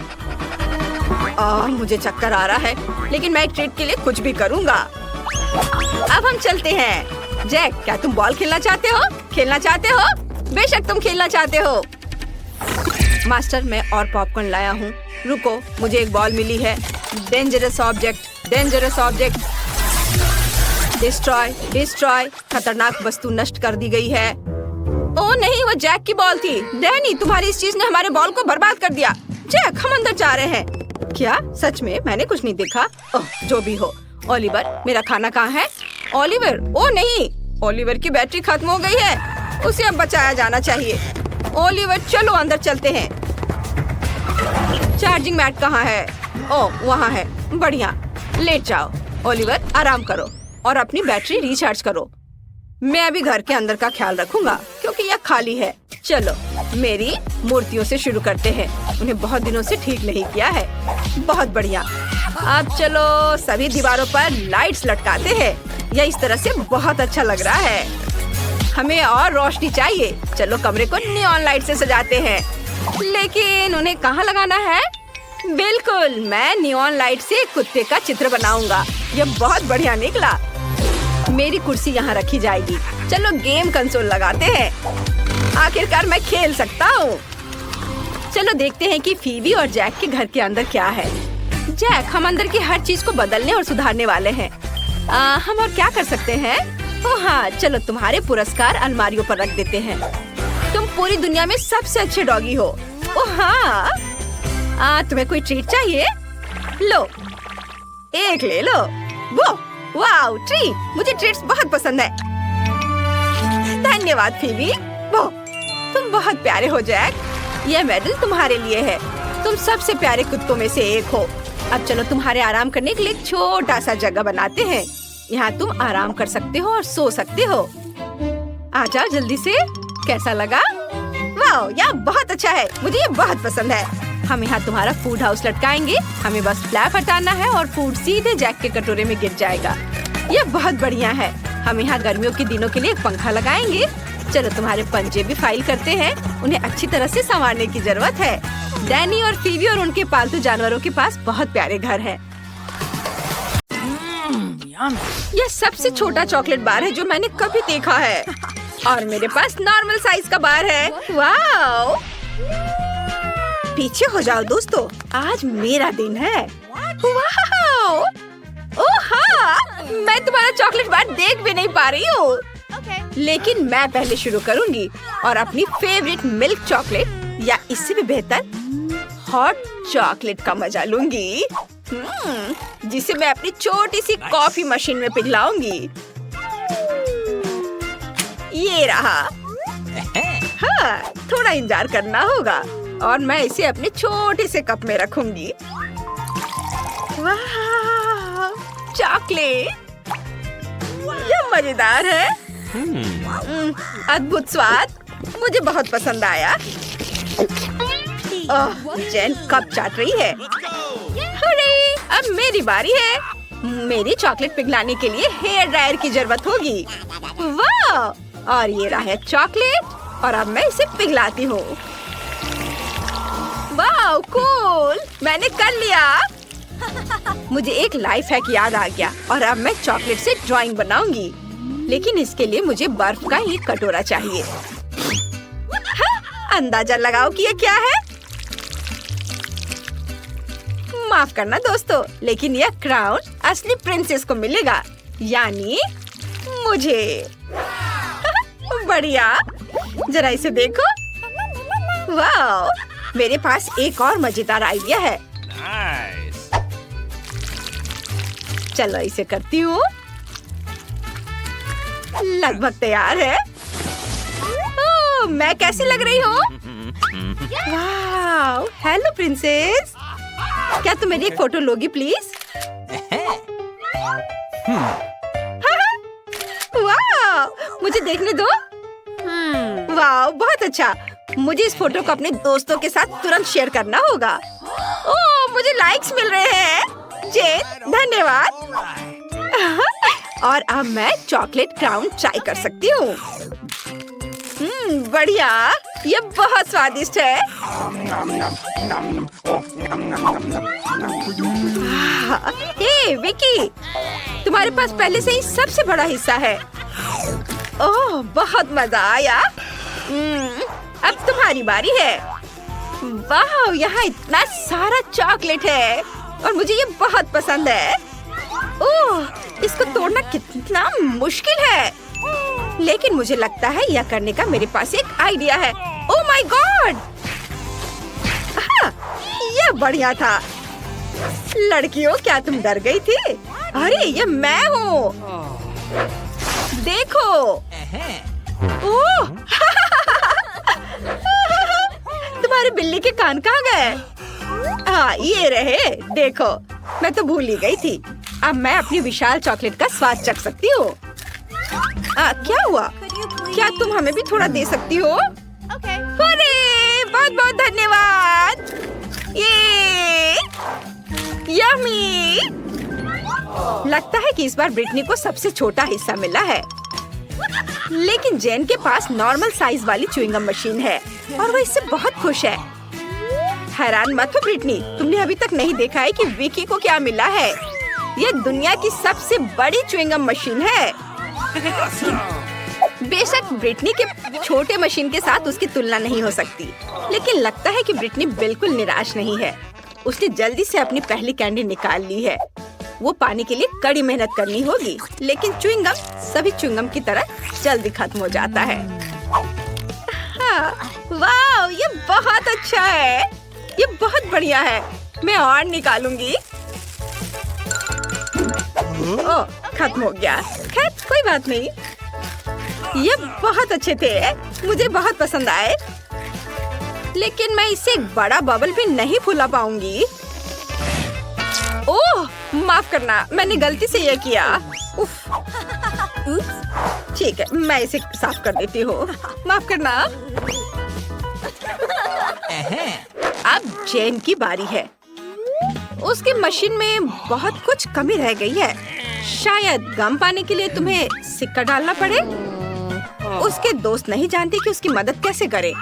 मुझे चक्कर आ रहा है, लेकिन मैं एक ट्रीट के लिए कुछ भी करूँगा। अब हम चलते हैं। जैक, क्या तुम बॉल खेलना चाहते हो? खेलना चाहते हो? बेशक तुम खेलना चाहते हो। मास्टर, मैं और पॉपकॉर्न लाया हूँ। रुको, मुझे एक बॉल मिली है। Dangerous object, dangerous object. Destroy, destroy. खतरनाक वस्तु नष्ट कर दी गई है। ओह नहीं, वो जैक की बॉल थी। डैनी, तुम्हारी इस चीज ने हमारे बॉल को बर्बाद कर दिया। जैक, हम अंदर जा रहे हैं। क्या? सच में? मैंने कुछ नहीं देखा। ओह, जो भी हो। ओलिवर, मेरा खाना कहाँ है? ओलिवर, ओह नहीं, ओलिवर की बैटरी खत्म हो गई है। उसे अब बचाया जाना चाहिए। ओलिवर, चलो अंदर चलते हैं। चार्जिंग मैट कहाँ है? ओह, वहाँ है। बढ़िया, लेट जाओ। ओलिवर, आराम करो और अपनी बैटरी रिचार्ज करो। मैं अभी घर के अंदर का ख्याल रखूंगा क्योंकि यह खाली है। चलो मेरी मूर्तियों से शुरू करते हैं। उन्हें बहुत दिनों से ठीक नहीं किया है। बहुत बढ़िया। अब चलो सभी दीवारों पर लाइट्स लटकाते हैं। यह इस तरह से बहुत अच्छा लग रहा है। हमें और रोशनी चाहिए। चलो कमरे को नियॉन लाइट से सजाते हैं। लेकिन उन्हें कहाँ लगाना है? बिल्कुल, मैं नियॉन लाइट से कुत्ते का चित्र बनाऊंगा। यह बहुत बढ़िया निकला। मेरी कुर्सी यहाँ रखी जाएगी। चलो गेम कंसोल लगाते हैं। आखिरकार मैं खेल सकता हूँ। चलो देखते हैं कि फीबी और जैक के घर के अंदर क्या है। जैक, हम अंदर की हर चीज को बदलने और सुधारने वाले हैं। हम और क्या कर सकते हैं? ओह हाँ, चलो तुम्हारे पुरस्कार अलमारियों पर रख देते हैं। तुम पूरी दुनिया में सबसे अच्छे डॉगी हो। ओह हाँ, तुम्हें कोई ट्रीट चाहिए? लो, एक ले लो। वो वाओ, ट्रीट। मुझे ट्रीट्स बहुत पसंद है। धन्यवाद फीबी। वो तुम बहुत प्यारे हो जैक। यह मेडल तुम्हारे लिए है। तुम सबसे प्यारे कुत्तों में से एक हो। अब चलो तुम्हारे आराम करने के लिए एक छोटा सा जगह बनाते हैं। यहाँ तुम आराम कर सकते हो और सो सकते हो। आ जाओ जल्दी से। कैसा लगा? वाओ, यह बहुत अच्छा है। मुझे ये बहुत पसंद है। हम यहाँ तुम्हारा फूड हाउस लटकाएंगे। हमें बस फ्लैप हटाना है और फूड सीधे जैक के कटोरे में गिर जाएगा। यह बहुत बढ़िया है। हम यहाँ गर्मियों के दिनों के लिए एक पंखा लगाएंगे। चलो तुम्हारे पंजे भी फाइल करते हैं। उन्हें अच्छी तरह से संवारने की जरूरत है। डैनी और फीबी और उनके पालतू जानवरों के पास बहुत प्यारे घर हैं। यह सबसे छोटा चॉकलेट बार है जो मैंने कभी देखा है। और मेरे पास नॉर्मल साइज का बार है। वाओ! पीछे हो जाओ दोस्तों, आज मेरा दिन है। वाओ! ओह हाँ, मैं तुम्हारा चॉकलेट बार देख भी नहीं पा रही हूँ। लेकिन मैं पहले शुरू करूंगी और अपनी फेवरेट मिल्क चॉकलेट या इससे भी बेहतर हॉट चॉकलेट का मजा लूंगी, जिसे मैं अपनी छोटी सी कॉफी मशीन में पिघलाऊंगी। ये रहा। हाँ, थोड़ा इंतजार करना होगा और मैं इसे अपने छोटे से कप में रखूंगी। वाह, चॉकलेट! यह मजेदार है। अद्भुत स्वाद, मुझे बहुत पसंद आया। ओह, जेन कप चाट रही है। हुर्रे, अब मेरी बारी है। मेरी चॉकलेट पिघलाने के लिए हेयर ड्रायर की जरूरत होगी। वाह! और ये रहा है चॉकलेट और अब मैं इसे पिघलाती हूँ। वाह, कूल! मैंने कर लिया। मुझे एक लाइफ हैक याद आ गया और अब मैं चॉकलेट से ड्राइंग बनाऊंगी। लेकिन इसके लिए मुझे बर्फ का एक कटोरा चाहिए। हाँ, अंदाजा लगाओ कि ये क्या है। माफ करना दोस्तों, लेकिन यह क्राउन असली प्रिंसेस को मिलेगा, यानी मुझे। बढ़िया, जरा इसे देखो। वाह, मेरे पास एक और मजेदार आइडिया है। चलो इसे करती हूँ। लगभग तैयार है। ओह, मैं कैसी लग रही हूँ? वाह, हेलो प्रिंसेस, क्या तुम मेरी एक फोटो लोगी प्लीज? वाह, मुझे देखने दो। वाह, बहुत अच्छा। मुझे इस फोटो को अपने दोस्तों के साथ तुरंत शेयर करना होगा। ओह, मुझे लाइक्स मिल रहे हैं। जेन, धन्यवाद। और अब मैं चॉकलेट क्राउन ट्राई कर सकती हूँ। बढ़िया, ये बहुत स्वादिष्ट है। हे विकी, तुम्हारे पास पहले से ही सबसे बड़ा हिस्सा है। ओह, बहुत मजा आया। अब तुम्हारी बारी है। वाह, यहाँ इतना सारा चॉकलेट है और मुझे ये बहुत पसंद है। ओह, इसको तोड़ना कितना मुश्किल है, लेकिन मुझे लगता है यह करने का मेरे पास एक आइडिया है। Oh my God! हाँ, यह बढ़िया था। लड़कियों, क्या तुम डर गई थी? अरे, ये मैं हूँ। देखो। ओह! तुम्हारे बिल्ली के कान कहाँ गए? हाँ, ये रहे। देखो, मैं तो भूल ही गई थी। अब मैं अपनी विशाल चॉकलेट का स्वाद चख सकती हूँ। क्या हुआ? क्या तुम हमें भी थोड़ा दे सकती हो? अरे, बहुत बहुत धन्यवाद। ये यम्मी। लगता है कि इस बार ब्रिटनी को सबसे छोटा हिस्सा मिला है, लेकिन जेन के पास नॉर्मल साइज वाली च्युइंगम मशीन है और वो इससे बहुत खुश है। हैरान मत हो ब्रिटनी, तुमने अभी तक नहीं देखा है कि विकी को क्या मिला है। ये दुनिया की सबसे बड़ी च्युइंगम मशीन है। बेशक ब्रिटनी के छोटे मशीन के साथ उसकी तुलना नहीं हो सकती, लेकिन लगता है कि ब्रिटनी बिल्कुल निराश नहीं है। उसने जल्दी से अपनी पहली कैंडी निकाल ली है। वो पाने के लिए कड़ी मेहनत करनी होगी, लेकिन च्युइंगम सभी च्युइंगम की तरह जल्दी खत्म हो जाता है। हाँ, वाह, ये बहुत अच्छा है। ये बहुत बढ़िया है। मैं और निकालूंगी। ओह, खत्म हो गया। खैर, कोई बात नहीं। ये बहुत अच्छे थे, मुझे बहुत पसंद आए, लेकिन मैं इससे एक बड़ा बबल भी नहीं फुला पाऊंगी। ओह, माफ करना, मैंने गलती से ये किया। उफ। ठीक है, मैं इसे साफ कर देती हूँ। माफ करना। अब जेन की बारी है। उसकी मशीन में बहुत कुछ कमी रह गई है। शायद गम पाने के लिए तुम्हें सिक्का डालना पड़े। उसके दोस्त नहीं जानते कि उसकी मदद कैसे करें।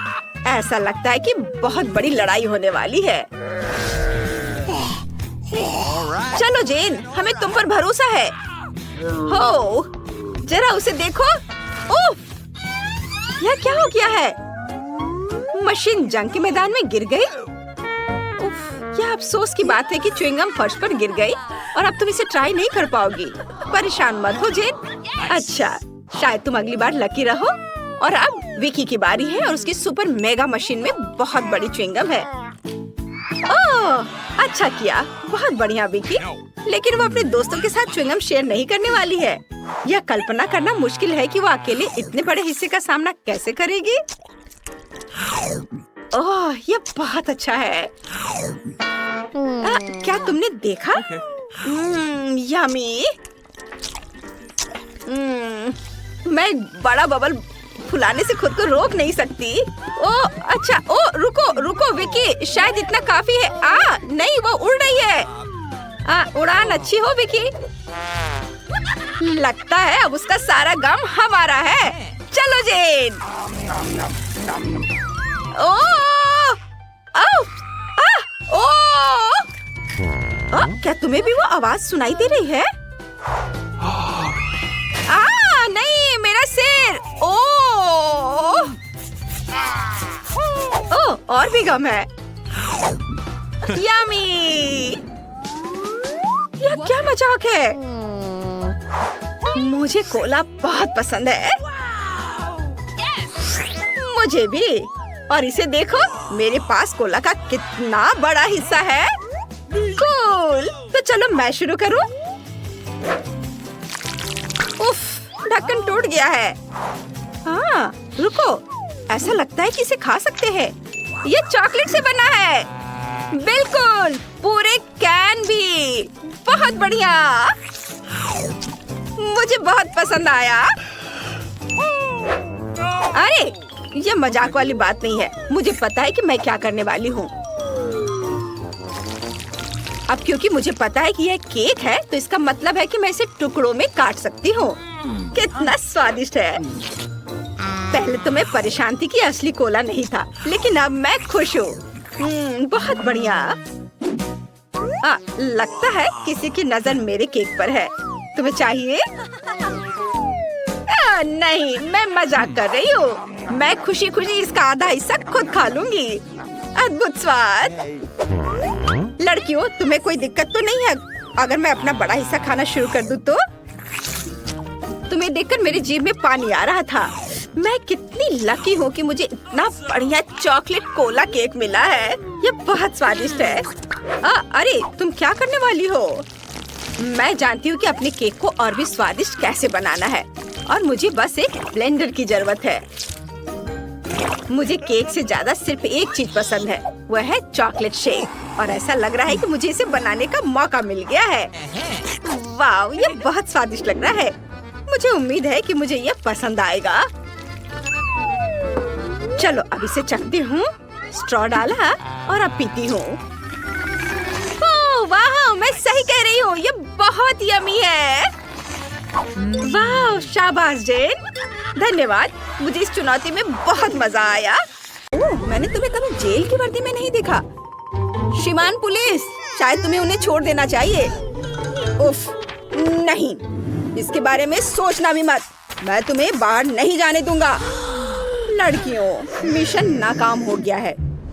ऐसा लगता है कि बहुत बड़ी लड़ाई होने वाली है। चलो जेन, हमें तुम पर भरोसा है। हो, जरा उसे देखो। उफ, यह क्या हो गया है? मशीन जंग के मैदान में गिर गई। क्या अफसोस की बात है कि च्युइंगम फर्श पर गिर गई और अब तुम इसे ट्राई नहीं कर पाओगी। परेशान मत हो जेन। अच्छा, शायद तुम अगली बार लकी रहो। और अब विकी की बारी है और उसकी सुपर मेगा मशीन में बहुत बड़ी च्युइंगम है। ओह, अच्छा किया, बहुत बढ़िया विकी। लेकिन वो अपने दोस्तों के साथ च्युइंगम शेयर नहीं करने वाली है। यह कल्पना करना मुश्किल है कि वो अकेले इतने बड़े हिस्से का सामना कैसे करेगी। ओह, यह बहुत अच्छा है। क्या तुमने देखा? यम्मी। मैं बड़ा बबल फुलाने से खुद को रोक नहीं सकती। ओ अच्छा, ओ रुको रुको विकी, शायद इतना काफी है। नहीं, वो उड़ रही है। उड़ान अच्छी हो विकी। लगता है अब उसका सारा गम हमारा है। चलो जेन। ओ, क्या तुम्हें भी वो आवाज सुनाई दे रही है? नहीं, मेरा सिर। और भी गम है। यम्मी। यह क्या मजाक है? मुझे कोला बहुत पसंद है। मुझे भी। और इसे देखो, मेरे पास कोला का कितना बड़ा हिस्सा है। कूल। तो चलो मैं शुरू करूं। उफ, ढक्कन टूट गया है। हाँ, रुको, ऐसा लगता है कि इसे खा सकते हैं। ये चॉकलेट से बना है। बिल्कुल, पूरे कैन भी। बहुत बढ़िया, मुझे बहुत पसंद आया। अरे, ये मजाक वाली बात नहीं है। मुझे पता है कि मैं क्या करने वाली हूँ। अब क्योंकि मुझे पता है कि यह केक है, तो इसका मतलब है कि मैं इसे टुकड़ों में काट सकती हूँ। कितना स्वादिष्ट है। पहले तो मैं परेशान थी कि असली कोला नहीं था, लेकिन अब मैं खुश हूँ। बहुत बढ़िया। लगता है किसी की नजर मेरे केक पर है। तुम्हें चाहिए? नहीं, मैं मजाक कर रही हूँ। मैं खुशी खुशी इसका आधा हिस्सा खुद खा लूंगी। अद्भुत स्वाद। लड़कियों, तुम्हें कोई दिक्कत तो नहीं है अगर मैं अपना बड़ा हिस्सा खाना शुरू कर दूँ तो? तुम्हें देखकर मेरी जीभ में पानी आ रहा था। मैं कितनी लकी हूँ कि मुझे इतना बढ़िया चॉकलेट कोला केक मिला है। ये बहुत स्वादिष्ट है। अरे, तुम क्या करने वाली हो? मैं जानती हूँ कि अपने केक को और भी स्वादिष्ट कैसे बनाना है, और मुझे बस एक ब्लेंडर की जरूरत है। मुझे केक से ज्यादा सिर्फ एक चीज पसंद है, वह है चॉकलेट शेक। और ऐसा लग रहा है कि मुझे इसे बनाने का मौका मिल गया है। वाह, ये बहुत स्वादिष्ट लग रहा है। मुझे उम्मीद है कि मुझे यह पसंद आएगा। चलो अब इसे चखती हूँ। स्ट्रॉ डाला और अब पीती हूँ। वाह, मैं सही कह रही हूँ, ये बहुत यम्मी है। वाह, शाबाश जेन। धन्यवाद, मुझे इस चुनौती में बहुत मजा आया। मैंने तुम्हें कभी जेल की वर्दी में नहीं देखा। श्रीमान पुलिस, शायद तुम्हें उन्हें छोड़ देना चाहिए। उफ, नहीं, इसके बारे में सोचना भी मत। मैं तुम्हें बाहर नहीं जाने दूंगा। लड़कियों, मिशन नाकाम हो गया है।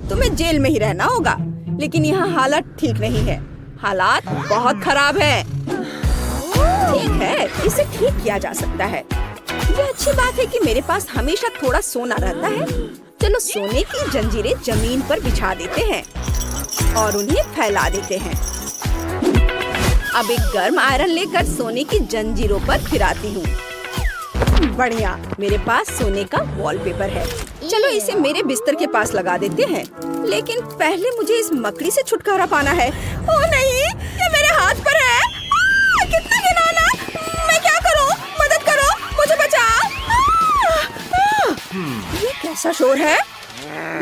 तुम्हें जेल में ही रहना होगा। लेकिन यहाँ हालत ठीक नहीं है। हालात बहुत खराब है। ठीक है, इसे ठीक किया जा सकता है। ये अच्छी बात है कि मेरे पास हमेशा थोड़ा सोना रहता है। चलो सोने की जंजीरें जमीन पर बिछा देते हैं और उन्हें फैला देते हैं। अब एक गर्म आयरन लेकर सोने की जंजीरों पर फिराती हूँ। बढ़िया, मेरे पास सोने का वॉलपेपर है। चलो इसे मेरे बिस्तर के पास लगा देते हैं। लेकिन पहले मुझे इस मकड़ी से छुटकारा पाना है। ओह नहीं, ये मेरे हाथ पर है। कितना घिनौना! मैं क्या करूं? मदद करो, मुझे बचाओ। ये कैसा शोर है?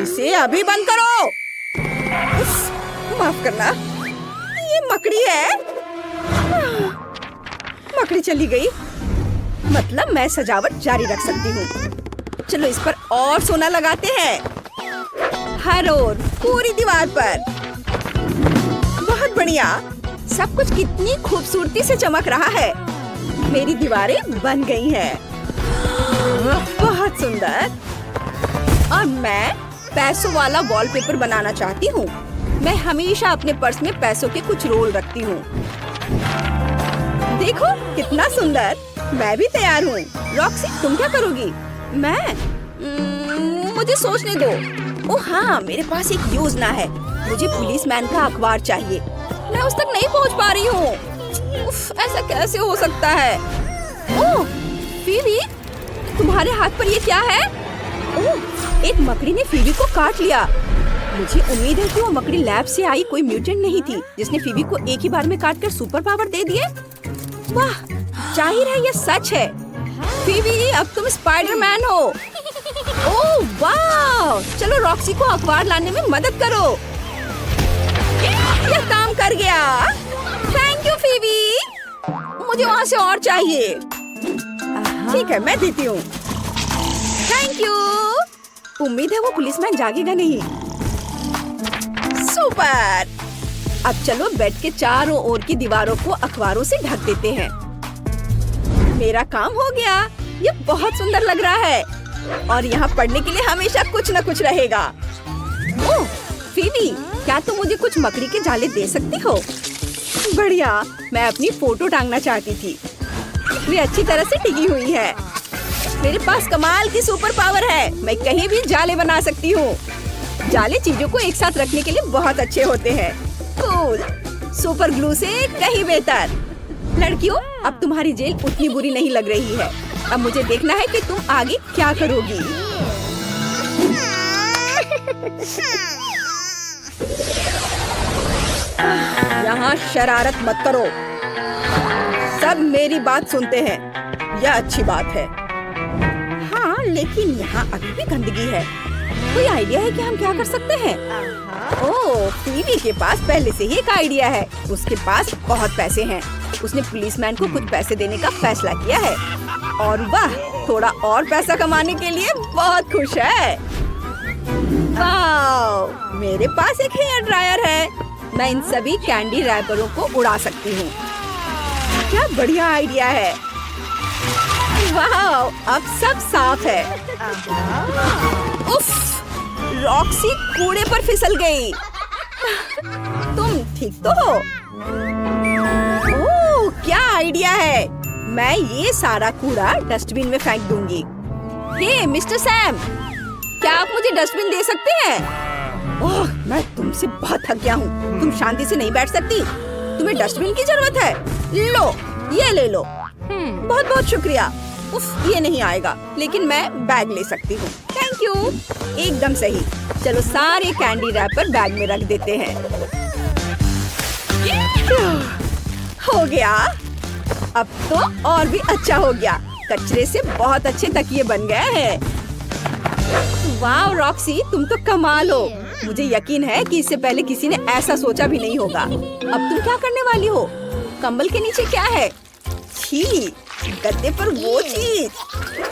इसे अभी बंद करो। माफ करना, ये मकड़ी है। मकड़ी चली गई, मतलब मैं सजावट जारी रख सकती हूँ। चलो इस पर और सोना लगाते हैं, हर ओर पूरी दीवार पर। बहुत बढ़िया, सब कुछ कितनी खूबसूरती से चमक रहा है। मेरी दीवारें बन गई हैं। बहुत सुंदर। और मैं पैसों वाला वॉलपेपर बनाना चाहती हूँ। मैं हमेशा अपने पर्स में पैसों के कुछ रोल रखती हूँ। देखो कितना सुंदर। मैं भी तैयार हूँ। रॉक्सी तुम क्या करोगी? मैं मुझे सोचने दो। ओह हाँ, मेरे पास एक योजना है। मुझे पुलिसमैन का अखबार चाहिए। मैं उस तक नहीं पहुँच पा रही हूँ। ऐसा कैसे हो सकता है? ओह फीवी, तुम्हारे हाथ पर ये क्या है? ओह, एक मकड़ी ने फीवी को काट लिया। मुझे उम्मीद है कि वो मकड़ी लैब से आई कोई म्यूटेंट नहीं थी जिसने फीवी को एक ही बार में काटकर सुपर पावर दे दिए। वाह, जाहिर है ये सच है। फीवी, अब तुम स्पाइडरमैन हो। ओह वाह, चलो रॉक्सी को अखबार लाने में मदद करो। यह काम कर गया। थैंक यू फीवी। मुझे वहाँ से और चाहिए। ठीक है, मैं देती हूँ। Thank you. उम्मीद है वो पुलिसमैन जागेगा नहीं। सुपर। अब चलो बेड के चारों ओर की दीवारों को अखबारों से ढक देते हैं। मेरा काम हो गया। ये बहुत सुंदर लग रहा है और यहाँ पढ़ने के लिए हमेशा कुछ न कुछ रहेगा। ओह फीवी, क्या तुम मुझे कुछ मकड़ी के जाले दे सकती हो? बढ़िया, मैं अपनी फोटो टांगना चाहती थी। वे अच्छी तरह से टिकी हुई है। मेरे पास कमाल की सुपर पावर है। मैं कहीं भी जाले बना सकती हूँ। जाले चीजों को एक साथ रखने के लिए बहुत अच्छे होते हैं। कूल। सुपर ग्लू से कहीं बेहतर। लड़कियों, अब तुम्हारी जेल उतनी बुरी नहीं लग रही है। अब मुझे देखना है कि तुम आगे क्या करोगी। यहाँ शरारत मत करो। सब मेरी बात सुनते हैं। यह अच्छी बात है। हाँ, लेकिन यहाँ अभी भी गंदगी है। कोई आइडिया है कि हम क्या कर सकते हैं? ओह, फीवी के पास पहले से ही एक आइडिया है। उसके पास बहुत पैसे हैं। उसने पुलिसमैन को कुछ पैसे देने का फैसला किया है और वह थोड़ा और पैसा कमाने के लिए बहुत खुश है। वाह, मेरे पास एक हेयर ड्रायर है। मैं इन सभी कैंडी रैपरों को उड़ा सकती हूँ। क्या बढ़िया आइडिया है। वाह, अब सब साफ है। उफ, रॉक्सी कूड़े पर फिसल गई। तुम ठीक तो हो? ओह, क्या आइडिया है। मैं ये सारा कूड़ा डस्टबिन में फेंक दूंगी। हे मिस्टर सैम, क्या आप मुझे डस्टबिन दे सकते हैं? ओह, मैं तुमसे बहुत थक गया हूँ। तुम शांति से नहीं बैठ सकती? तुम्हें डस्टबिन की जरूरत है? लो, ये ले लो। बहुत बहुत शुक्रिया। उफ, ये नहीं आएगा, लेकिन मैं बैग ले सकती हूँ। Thank you. एकदम सही। चलो सारे कैंडी रैपर बैग में रख देते हैं। हो गया। अब तो और भी अच्छा हो गया। कचरे से बहुत अच्छे तकिए बन गए हैं। वाह रॉक्सी, तुम तो कमाल हो। मुझे यकीन है कि इससे पहले किसी ने ऐसा सोचा भी नहीं होगा। अब तुम क्या करने वाली हो? कंबल के नीचे क्या है? छी, गद्दे पर वो चीज,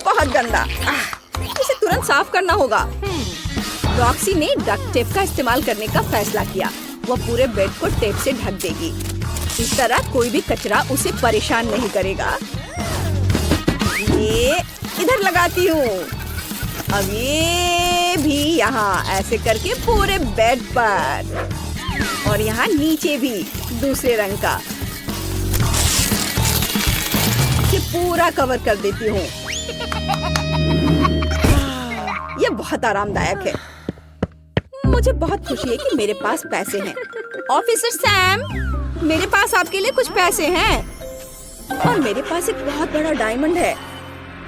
बहुत गंदा। इसे तुरंत साफ करना होगा। रॉक्सी ने डक्ट टेप का इस्तेमाल करने का फैसला किया। वो पूरे बेड को टेप से ढक देगी। इस तरह कोई भी कचरा उसे परेशान नहीं करेगा। ये इधर लगाती हूँ। अब ये भी यहाँ, ऐसे करके पूरे बेड पर, और यहाँ नीचे भी दूसरे रंग का। ये पूरा कवर कर देती हूँ। ये बहुत आरामदायक है। मुझे बहुत खुशी है कि मेरे पास पैसे हैं। ऑफिसर सैम, मेरे पास आपके लिए कुछ पैसे हैं और मेरे पास एक बहुत बड़ा डायमंड है।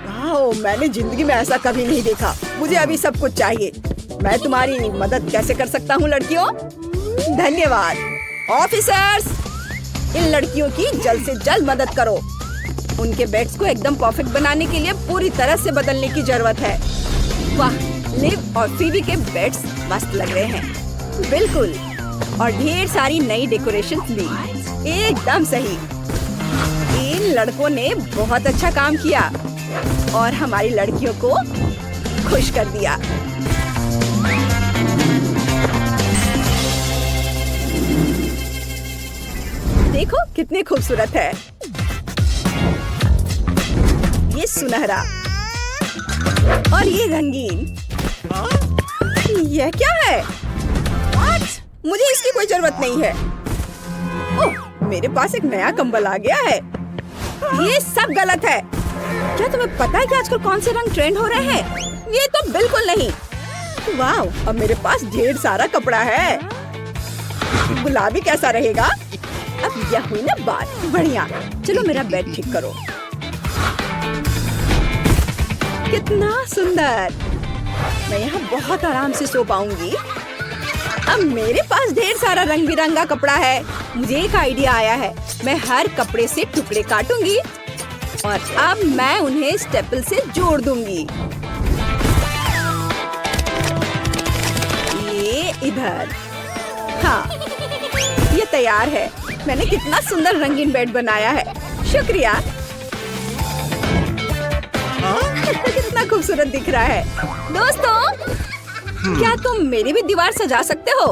वाह, मैंने जिंदगी में ऐसा कभी नहीं देखा। मुझे अभी सब कुछ चाहिए। मैं तुम्हारी मदद कैसे कर सकता हूँ लड़कियों? धन्यवाद। ऑफिसर्स, इन लड़कियों की जल्द से जल्द मदद करो। उनके बेड्स को एकदम परफेक्ट बनाने के लिए पूरी तरह से बदलने की जरूरत है। वाह, लिव और फीवी के बेड्स मस्त लग रहे हैं। बिल्कुल, और ढेर सारी नई डेकोरेशंस भी। एकदम सही। इन लड़कों ने बहुत अच्छा काम किया और हमारी लड़कियों को खुश कर दिया। देखो कितनी खूबसूरत है। ये सुनहरा और ये रंगीन। यह क्या है? मुझे इसकी कोई जरूरत नहीं है। ओह, मेरे पास एक नया कंबल आ गया है। ये सब गलत है। क्या तुम्हें पता है कि आजकल कौन से रंग ट्रेंड हो रहे हैं? ये तो बिल्कुल नहीं। वाह, अब मेरे पास ढेर सारा कपड़ा है। गुलाबी कैसा रहेगा? अब यह हुई ना बात। बढ़िया। चलो मेरा बेड ठीक करो। कितना सुंदर। मैं यहाँ बहुत आराम से सो पाऊंगी। अब मेरे पास ढेर सारा रंग बिरंगा कपड़ा है। मुझे एक आइडिया आया है। मैं हर कपड़े से टुकड़े काटूंगी और अब मैं उन्हें स्टेपल से जोड़ दूंगी। ये इधर। हाँ, ये तैयार है। मैंने कितना सुंदर रंगीन बेड बनाया है। शुक्रिया। कितना खूबसूरत दिख रहा है। दोस्तों, क्या तुम मेरी भी दीवार सजा सकते हो?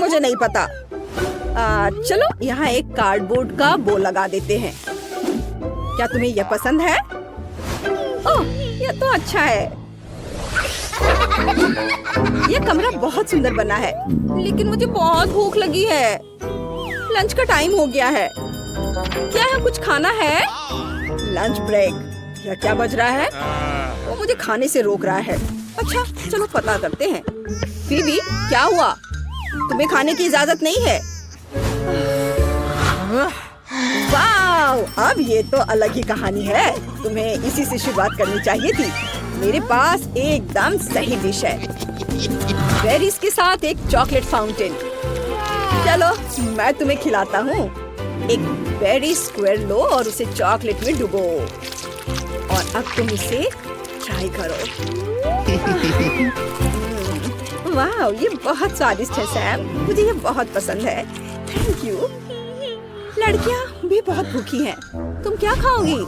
मुझे नहीं पता। चलो यहाँ एक कार्डबोर्ड का बो लगा देते हैं। क्या तुम्हें यह पसंद है? ओह, यह तो अच्छा है। यह कमरा बहुत सुंदर बना है, लेकिन मुझे बहुत भूख लगी है। लंच का टाइम हो गया है। क्या यहाँ कुछ खाना है? Lunch break. यह क्या बज रहा है? वो मुझे खाने से रोक रहा है। अच्छा, चलो पता करते हैं। फीबी, क्या हुआ? तुम्हें खाने की इजाजत नहीं है? वाह, अब ये तो अलग ही कहानी है। तुम्हें इसी से शुरुआत करनी चाहिए थी। मेरे पास एकदम सही डिश है। बेरीज के साथ एक चॉकलेट फाउंटेन। चलो मैं तुम्हें खिलाता हूँ। एक बेरी स्क्वायर लो और उसे चॉकलेट में डुबो और अब तुम इसे ट्राई करो। वाह, ये बहुत स्वादिष्ट है सैम। मुझे ये बहुत पसंद है। Thank you. लड़कियाँ भी बहुत भूखी हैं। तुम क्या खाओगी?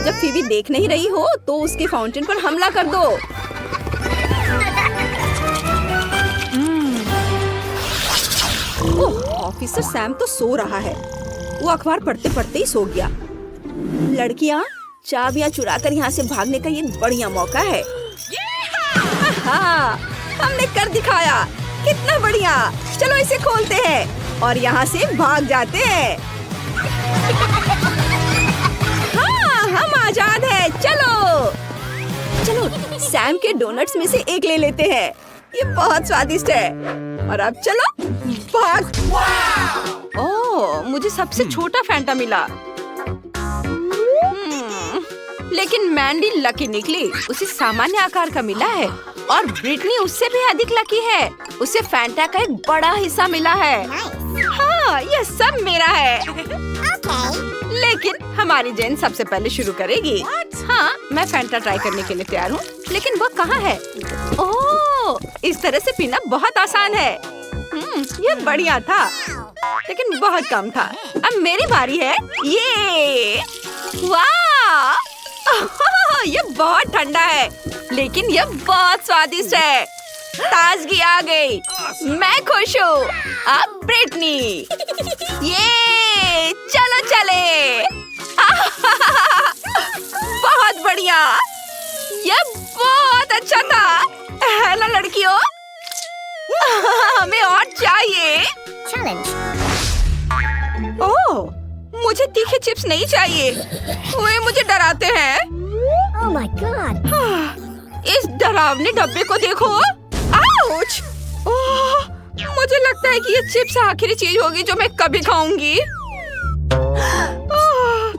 जब फीबी देख नहीं रही हो तो उसके फाउंटेन पर हमला कर दो। ओह, ऑफिसर सैम तो सो रहा है। वो अखबार पढ़ते पढ़ते ही सो गया। लड़कियाँ, चाबियाँ चुराकर यहाँ से भागने का ये बढ़िया मौका है। हाँ, हमने कर दिखाया। कितना बढ़िया। चलो इसे खोलते हैं और यहाँ से भाग जाते हैं। हाँ, हम आजाद हैं। चलो चलो सैम के डोनट्स में से एक ले लेते हैं। ये बहुत स्वादिष्ट है। और अब चलो भाग। ओह, मुझे सबसे छोटा फैंटा मिला। लेकिन मैंडी लकी निकली। उसे सामान्य आकार का मिला है और ब्रिटनी उससे भी अधिक लकी है। उसे फैंटा का एक बड़ा हिस्सा मिला है। हाँ, यह सब मेरा है। लेकिन हमारी जेन सबसे पहले शुरू करेगी। हाँ, मैं फैंटा ट्राई करने के लिए तैयार हूँ। लेकिन वो कहाँ है? ओह, इस तरह से पीना बहुत आसान है। यह बढ़िया था, लेकिन बहुत कम था। अब मेरी बारी है। ये वाह, ये बहुत ठंडा है, लेकिन ये बहुत स्वादिष्ट है। ताजगी आ गई। मैं खुश हूँ। अब ब्रिटनी, ये चलो चले। बहुत बढ़िया। ये बहुत अच्छा था। है ना लड़कियों? हमें और चाहिए। ओह, मुझे तीखे चिप्स नहीं चाहिए। वे मुझे डराते हैं। Oh my God! इस डरावने डब्बे को देखो। आउच! ओह, मुझे लगता है कि ये चिप्स आखिरी चीज होगी जो मैं कभी खाऊंगी।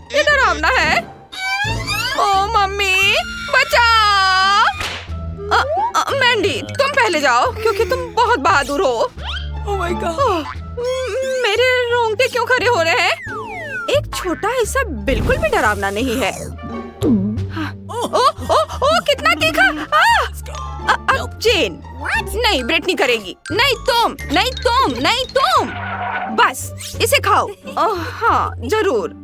ये डरावना है। ओह मम्मी, बचाओ! मैंडी, तुम पहले जाओ क्योंकि तुम बहुत बहादुर हो। Oh my God! मेरे रोंगटे क्यों खड़े हो रहे हैं? एक छोटा हिस्सा बिल्कुल भी डरावना नहीं है। ओह, कितना तीखा! अब जेन, नहीं ब्रिटनी करेगी। नहीं तुम, नहीं तुम, नहीं तुम। बस इसे खाओ। ओह हाँ, जरूर।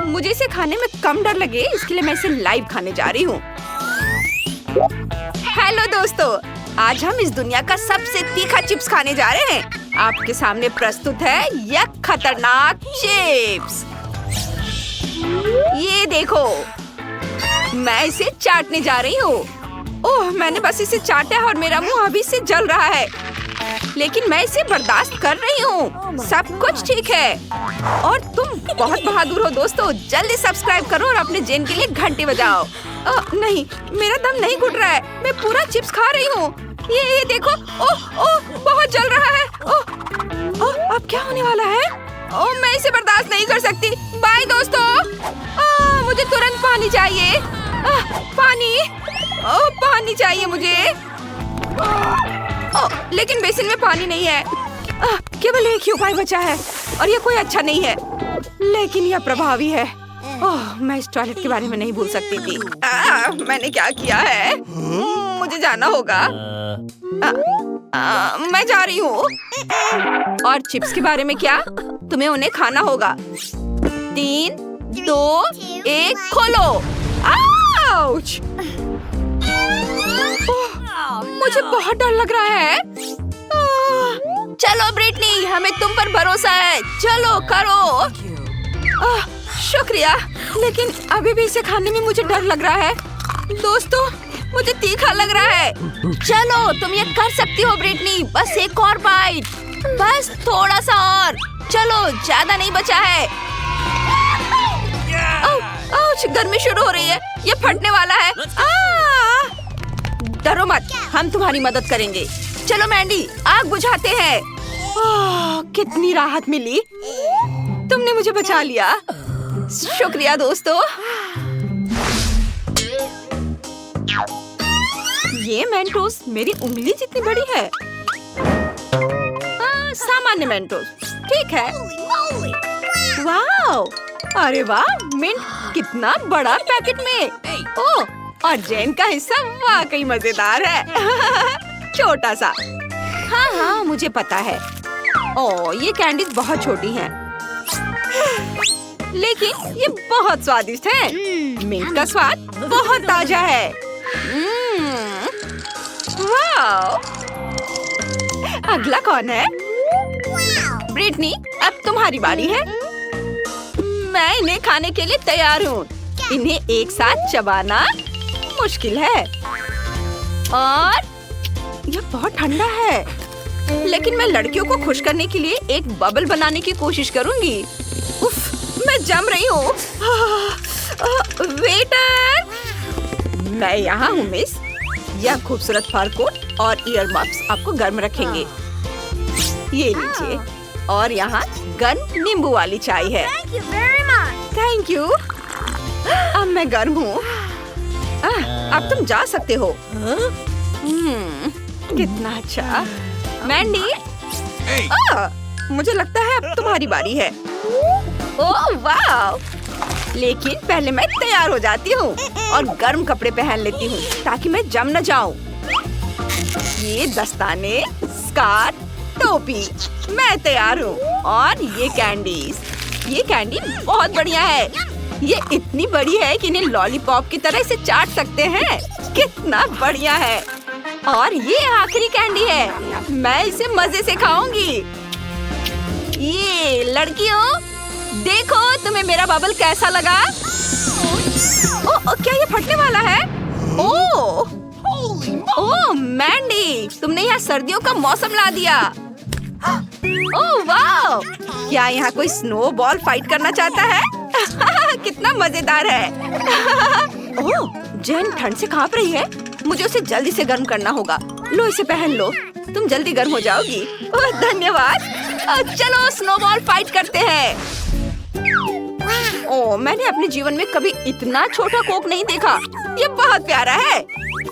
मुझे इसे खाने में कम डर लगे, इसके लिए मैं इसे लाइव खाने जा रही हूँ। हेलो दोस्तों, आज हम इस दुनिया का सबसे तीखा चिप्स खाने जा रहे हैं। आपके सामने प्रस्तुत है यह खतरनाक चिप्स। ये देखो, मैं इसे चाटने जा रही हूँ। ओह, मैंने बस इसे चाटा है और मेरा मुंह अभी से जल रहा है, लेकिन मैं इसे बर्दाश्त कर रही हूँ। सब कुछ ठीक है। और तुम बहुत बहादुर हो दोस्तों। जल्दी सब्सक्राइब करो और अपने जेन के लिए घंटी बजाओ। नहीं, मेरा दम नहीं घुट रहा है। मैं पूरा चिप्स खा रही हूँ। ये देखो। ओह ओह, बहुत जल रहा है। ओह ओह, अब क्या होने वाला है? ओह, मैं इसे बर्दाश्त नहीं कर सकती। बाय दोस्तों। मुझे तुरंत पानी चाहिए। पानी। ओह, पानी चाहिए मुझे। लेकिन बेसिन में पानी नहीं है। केवल एक ही उपाय बचा है और ये कोई अच्छा नहीं है, लेकिन यह प्रभावी है। मैं इस टॉयलेट के बारे में नहीं भूल सकती थी। मैंने क्या किया है? मुझे जाना होगा। मैं जा रही हूँ। और चिप्स के बारे में क्या? तुम्हें उन्हें खाना होगा। 3, 2, 1, खोलो। आउच! मुझे बहुत डर लग रहा है। चलो ब्रिटनी, हमें तुम पर भरोसा है। चलो करो। शुक्रिया, लेकिन अभी भी इसे खाने में मुझे डर लग रहा है। दोस्तों, मुझे तीखा लग रहा है। चलो, तुम ये कर सकती हो ब्रिटनी। बस एक और बाइट, बस थोड़ा सा और। चलो, ज्यादा नहीं बचा है। आउच, गर्मी शुरू हो रही है। ये फटने वाला है। डरो मत, हम तुम्हारी मदद करेंगे। चलो मैंडी, आग बुझाते हैं। कितनी राहत मिली। तुमने मुझे बचा लिया। शुक्रिया दोस्तों। ये मेंटोस मेरी उंगली जितनी बड़ी है। सामान्य मेंटोस ठीक है। वाह, अरे वाह, मिंट कितना बड़ा पैकेट में। ओह, और जेन का हिस्सा वाकई मजेदार है। छोटा सा। हाँ, मुझे पता है। ओह, ये कैंडीज बहुत छोटी हैं, लेकिन ये बहुत स्वादिष्ट है। मिंट का स्वाद बहुत ताजा है। वाह! अगला कौन है? ब्रिटनी, अब तुम्हारी बारी है। मैं इन्हें खाने के लिए तैयार हूँ। इन्हें एक साथ चबाना मुश्किल है और यह बहुत ठंडा है, लेकिन मैं लड़कियों को खुश करने के लिए एक बबल बनाने की कोशिश करूंगी। उफ, मैं जम रही हूँ। वेटर, मैं यहाँ हूँ मिस। यह खूबसूरत फर कोट और ईयर मफ्स आपको गर्म रखेंगे। ये लीजिए, और यहाँ गर्म नींबू वाली चाय है। Thank you. अब मैं गर्म हूँ। अब तुम जा सकते हो। कितना अच्छा। मैंडी, मुझे लगता है अब तुम्हारी बारी है। ओह वाह! लेकिन पहले मैं तैयार हो जाती हूँ और गर्म कपड़े पहन लेती हूँ ताकि मैं जम न जाऊँ। ये दस्ताने, स्कार्फ, टोपी, मैं तैयार हूँ। और ये कैंडी बहुत बढ़िया है। ये इतनी बड़ी है कि इन्हें लॉलीपॉप की तरह इसे चाट सकते हैं। कितना बढ़िया है। और ये आखिरी कैंडी है, मैं इसे मजे से खाऊंगी। ये लड़कियों, देखो तुम्हें मेरा बबल कैसा लगा? क्या ये फटने वाला है? ओह मैंडी, तुमने यहाँ सर्दियों का मौसम ला दिया। ओह वाह! क्या यहाँ कोई स्नो बॉल फाइट करना चाहता है? कितना मजेदार है। ओह, जेन ठंड से कांप रही है। मुझे उसे जल्दी से गर्म करना होगा। लो, इसे पहन लो, तुम जल्दी गर्म हो जाओगी। ओह धन्यवाद। चलो स्नोबॉल फाइट करते हैं। ओह, मैंने अपने जीवन में कभी इतना छोटा कोक नहीं देखा। ये बहुत प्यारा है।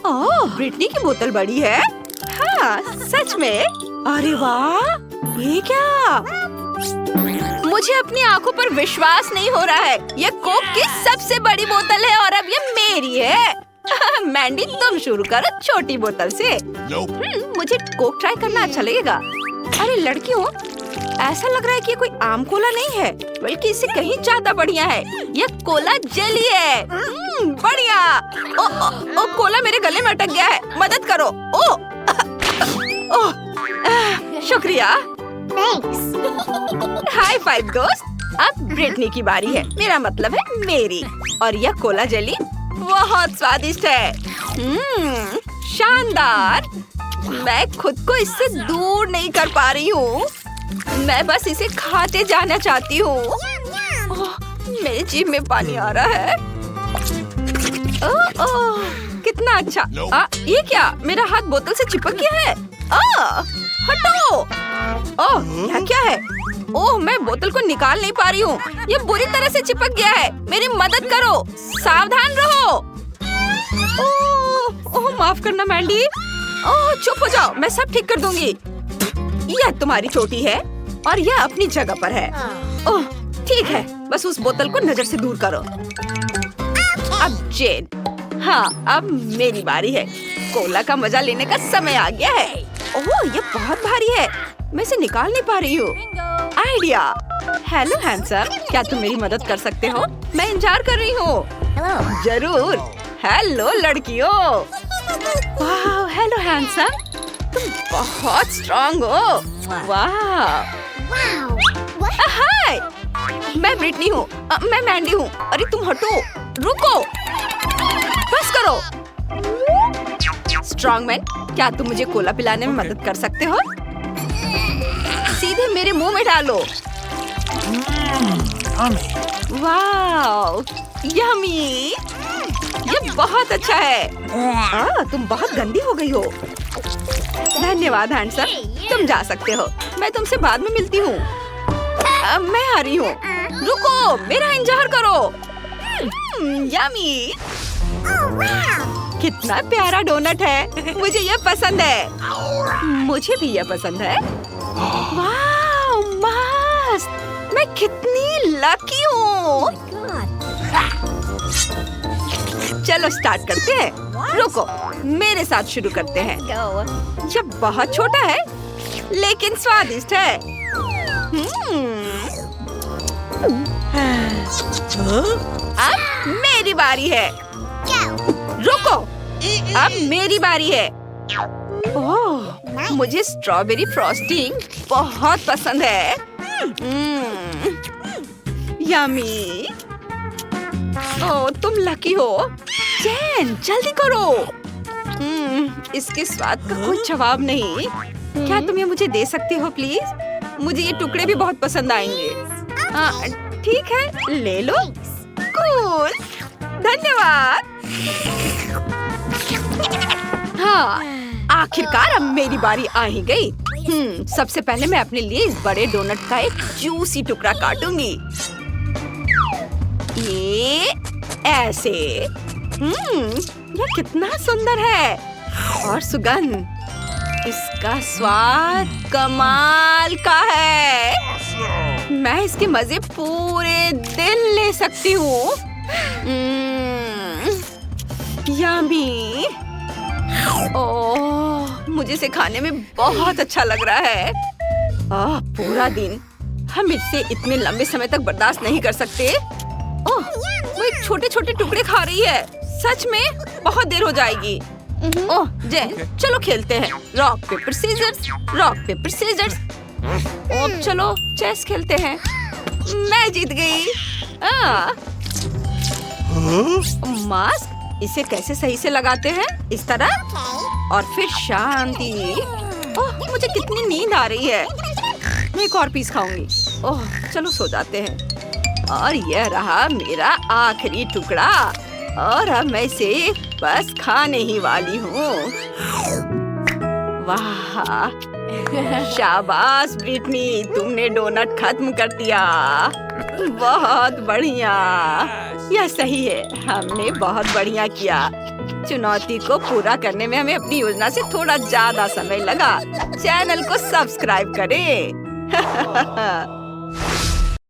ओह, ब्रिटनी की बोतल बड़ी है। हाँ, सच में। अरे वाह, ये क्या? मुझे अपनी आंखों पर विश्वास नहीं हो रहा है। ये कोक की सबसे बड़ी बोतल है और अब ये मेरी है। मैंडी, तुम शुरू करो छोटी बोतल से। मुझे कोक ट्राई करना अच्छा लगेगा। अरे लड़कियों, ऐसा लग रहा है कि ये कोई आम कोला नहीं है, बल्कि इससे कहीं ज्यादा बढ़िया है। यह कोला जेली है। बढ़िया। ओ, कोला मेरे गले में अटक गया है। मदद करो। शुक्रिया। हाई फाइव दोस्त। अब ब्रिटनी की बारी है। मेरा मतलब है मेरी। और यह कोला जेली बहुत स्वादिष्ट है। शानदार। मैं खुद को इससे दूर नहीं कर पा रही हूँ। मैं बस इसे खाते जाना चाहती हूँ। मेरे जीभ में पानी आ रहा है। ओह, कितना अच्छा। ये क्या? मेरा हाथ बोतल से चिपक गया है। हटो। ओह, क्या है? ओह, मैं बोतल को निकाल नहीं पा रही हूँ। ये बुरी तरह से चिपक गया है। मेरी मदद करो। सावधान रहो। ओह, माफ करना मैंडी। ओह, चुप हो जाओ। मैं सब ठीक कर दूंगी। यह तुम्हारी चोटी है और यह अपनी जगह पर है। ओह, ठीक है। बस उस बोतल को नजर से दूर करो। अब जेन। हाँ, अब मेरी बारी है। कोला का मजा लेने का समय आ गया है। ओह, ये बहुत भारी है। मैं इसे निकाल नहीं पा रही हूँ। आइडिया। हेलो हैंडसम, क्या तुम मेरी मदद कर सकते हो? मैं इंतजार कर रही हूँ। जरूर। हेलो लड़कियों। वाह, हेलो हैंडसम, तुम बहुत स्ट्रॉन्ग हो। वाह। हाय, मैं ब्रिटनी हूँ। मैं मैंडी हूँ। अरे तुम हटो। रुको। बस करो। स्ट्रॉन्गमैन, क्या तुम मुझे कोला पिलाने में मदद कर सकते हो? सीधे मेरे मुंह में डालो। वाह, यम्मी। ये बहुत अच्छा है। तुम बहुत गंदी हो गई हो। धन्यवाद हैंडसम, तुम जा सकते हो। मैं तुमसे बाद में मिलती हूँ। मैं आ रही हूँ। रुको, मेरा इंतजार करो। यम्मी। कितना प्यारा डोनट है। मुझे ये पसंद है। मुझे भी ये पसंद है। वाह, मस्त। मैं कितनी लकी हूँ। चलो स्टार्ट करते हैं। रुको, मेरे साथ शुरू करते हैं। ये बहुत छोटा है लेकिन स्वादिष्ट है। अब मेरी बारी है। रुको, अब मेरी बारी है। ओह, मुझे स्ट्रॉबेरी फ्रॉस्टिंग बहुत पसंद है। यम्मी। ओह, तुम लकी हो। जेन, जल्दी करो। इसके स्वाद का कोई जवाब नहीं। क्या तुम ये मुझे दे सकती हो प्लीज? मुझे ये टुकड़े भी बहुत पसंद आएंगे। ठीक है, ले लो। कूल, धन्यवाद। हाँ, आखिरकार अब मेरी बारी आ ही गई। सबसे पहले मैं अपने लिए इस बड़े डोनट का एक जूसी टुकड़ा काटूंगी। ये ऐसे। यह कितना सुंदर है और सुगंध। इसका स्वाद कमाल का है। मैं इसके मजे पूरे दिन ले सकती हूँ। यम्मी। ओह, मुझे इसे खाने में बहुत अच्छा लग रहा है। पूरा दिन हम इससे इतने लंबे समय तक बर्दाश्त नहीं कर सकते। ओह, वो एक छोटे छोटे टुकड़े खा रही है। सच में बहुत देर हो जाएगी। ओह जेन, चलो खेलते हैं। Rock paper scissors, rock paper scissors. अब चलो चेस खेलते हैं। मैं जीत गई। मास्क, इसे कैसे सही से लगाते हैं? इस तरह और फिर शांति। ओह, मुझे कितनी नींद आ रही है। मैं एक और पीस खाऊंगी। ओह, चलो सो जाते हैं। और यह रहा मेरा आखिरी टुकड़ा और अब मैं इसे बस खाने ही वाली हूँ। वाह, शाबाश ब्रिटनी, तुमने डोनट खत्म कर दिया। बहुत बढ़िया। यह सही है, हमने बहुत बढ़िया किया। चुनौती को पूरा करने में हमें अपनी योजना से थोड़ा ज्यादा समय लगा। चैनल को सब्सक्राइब करें।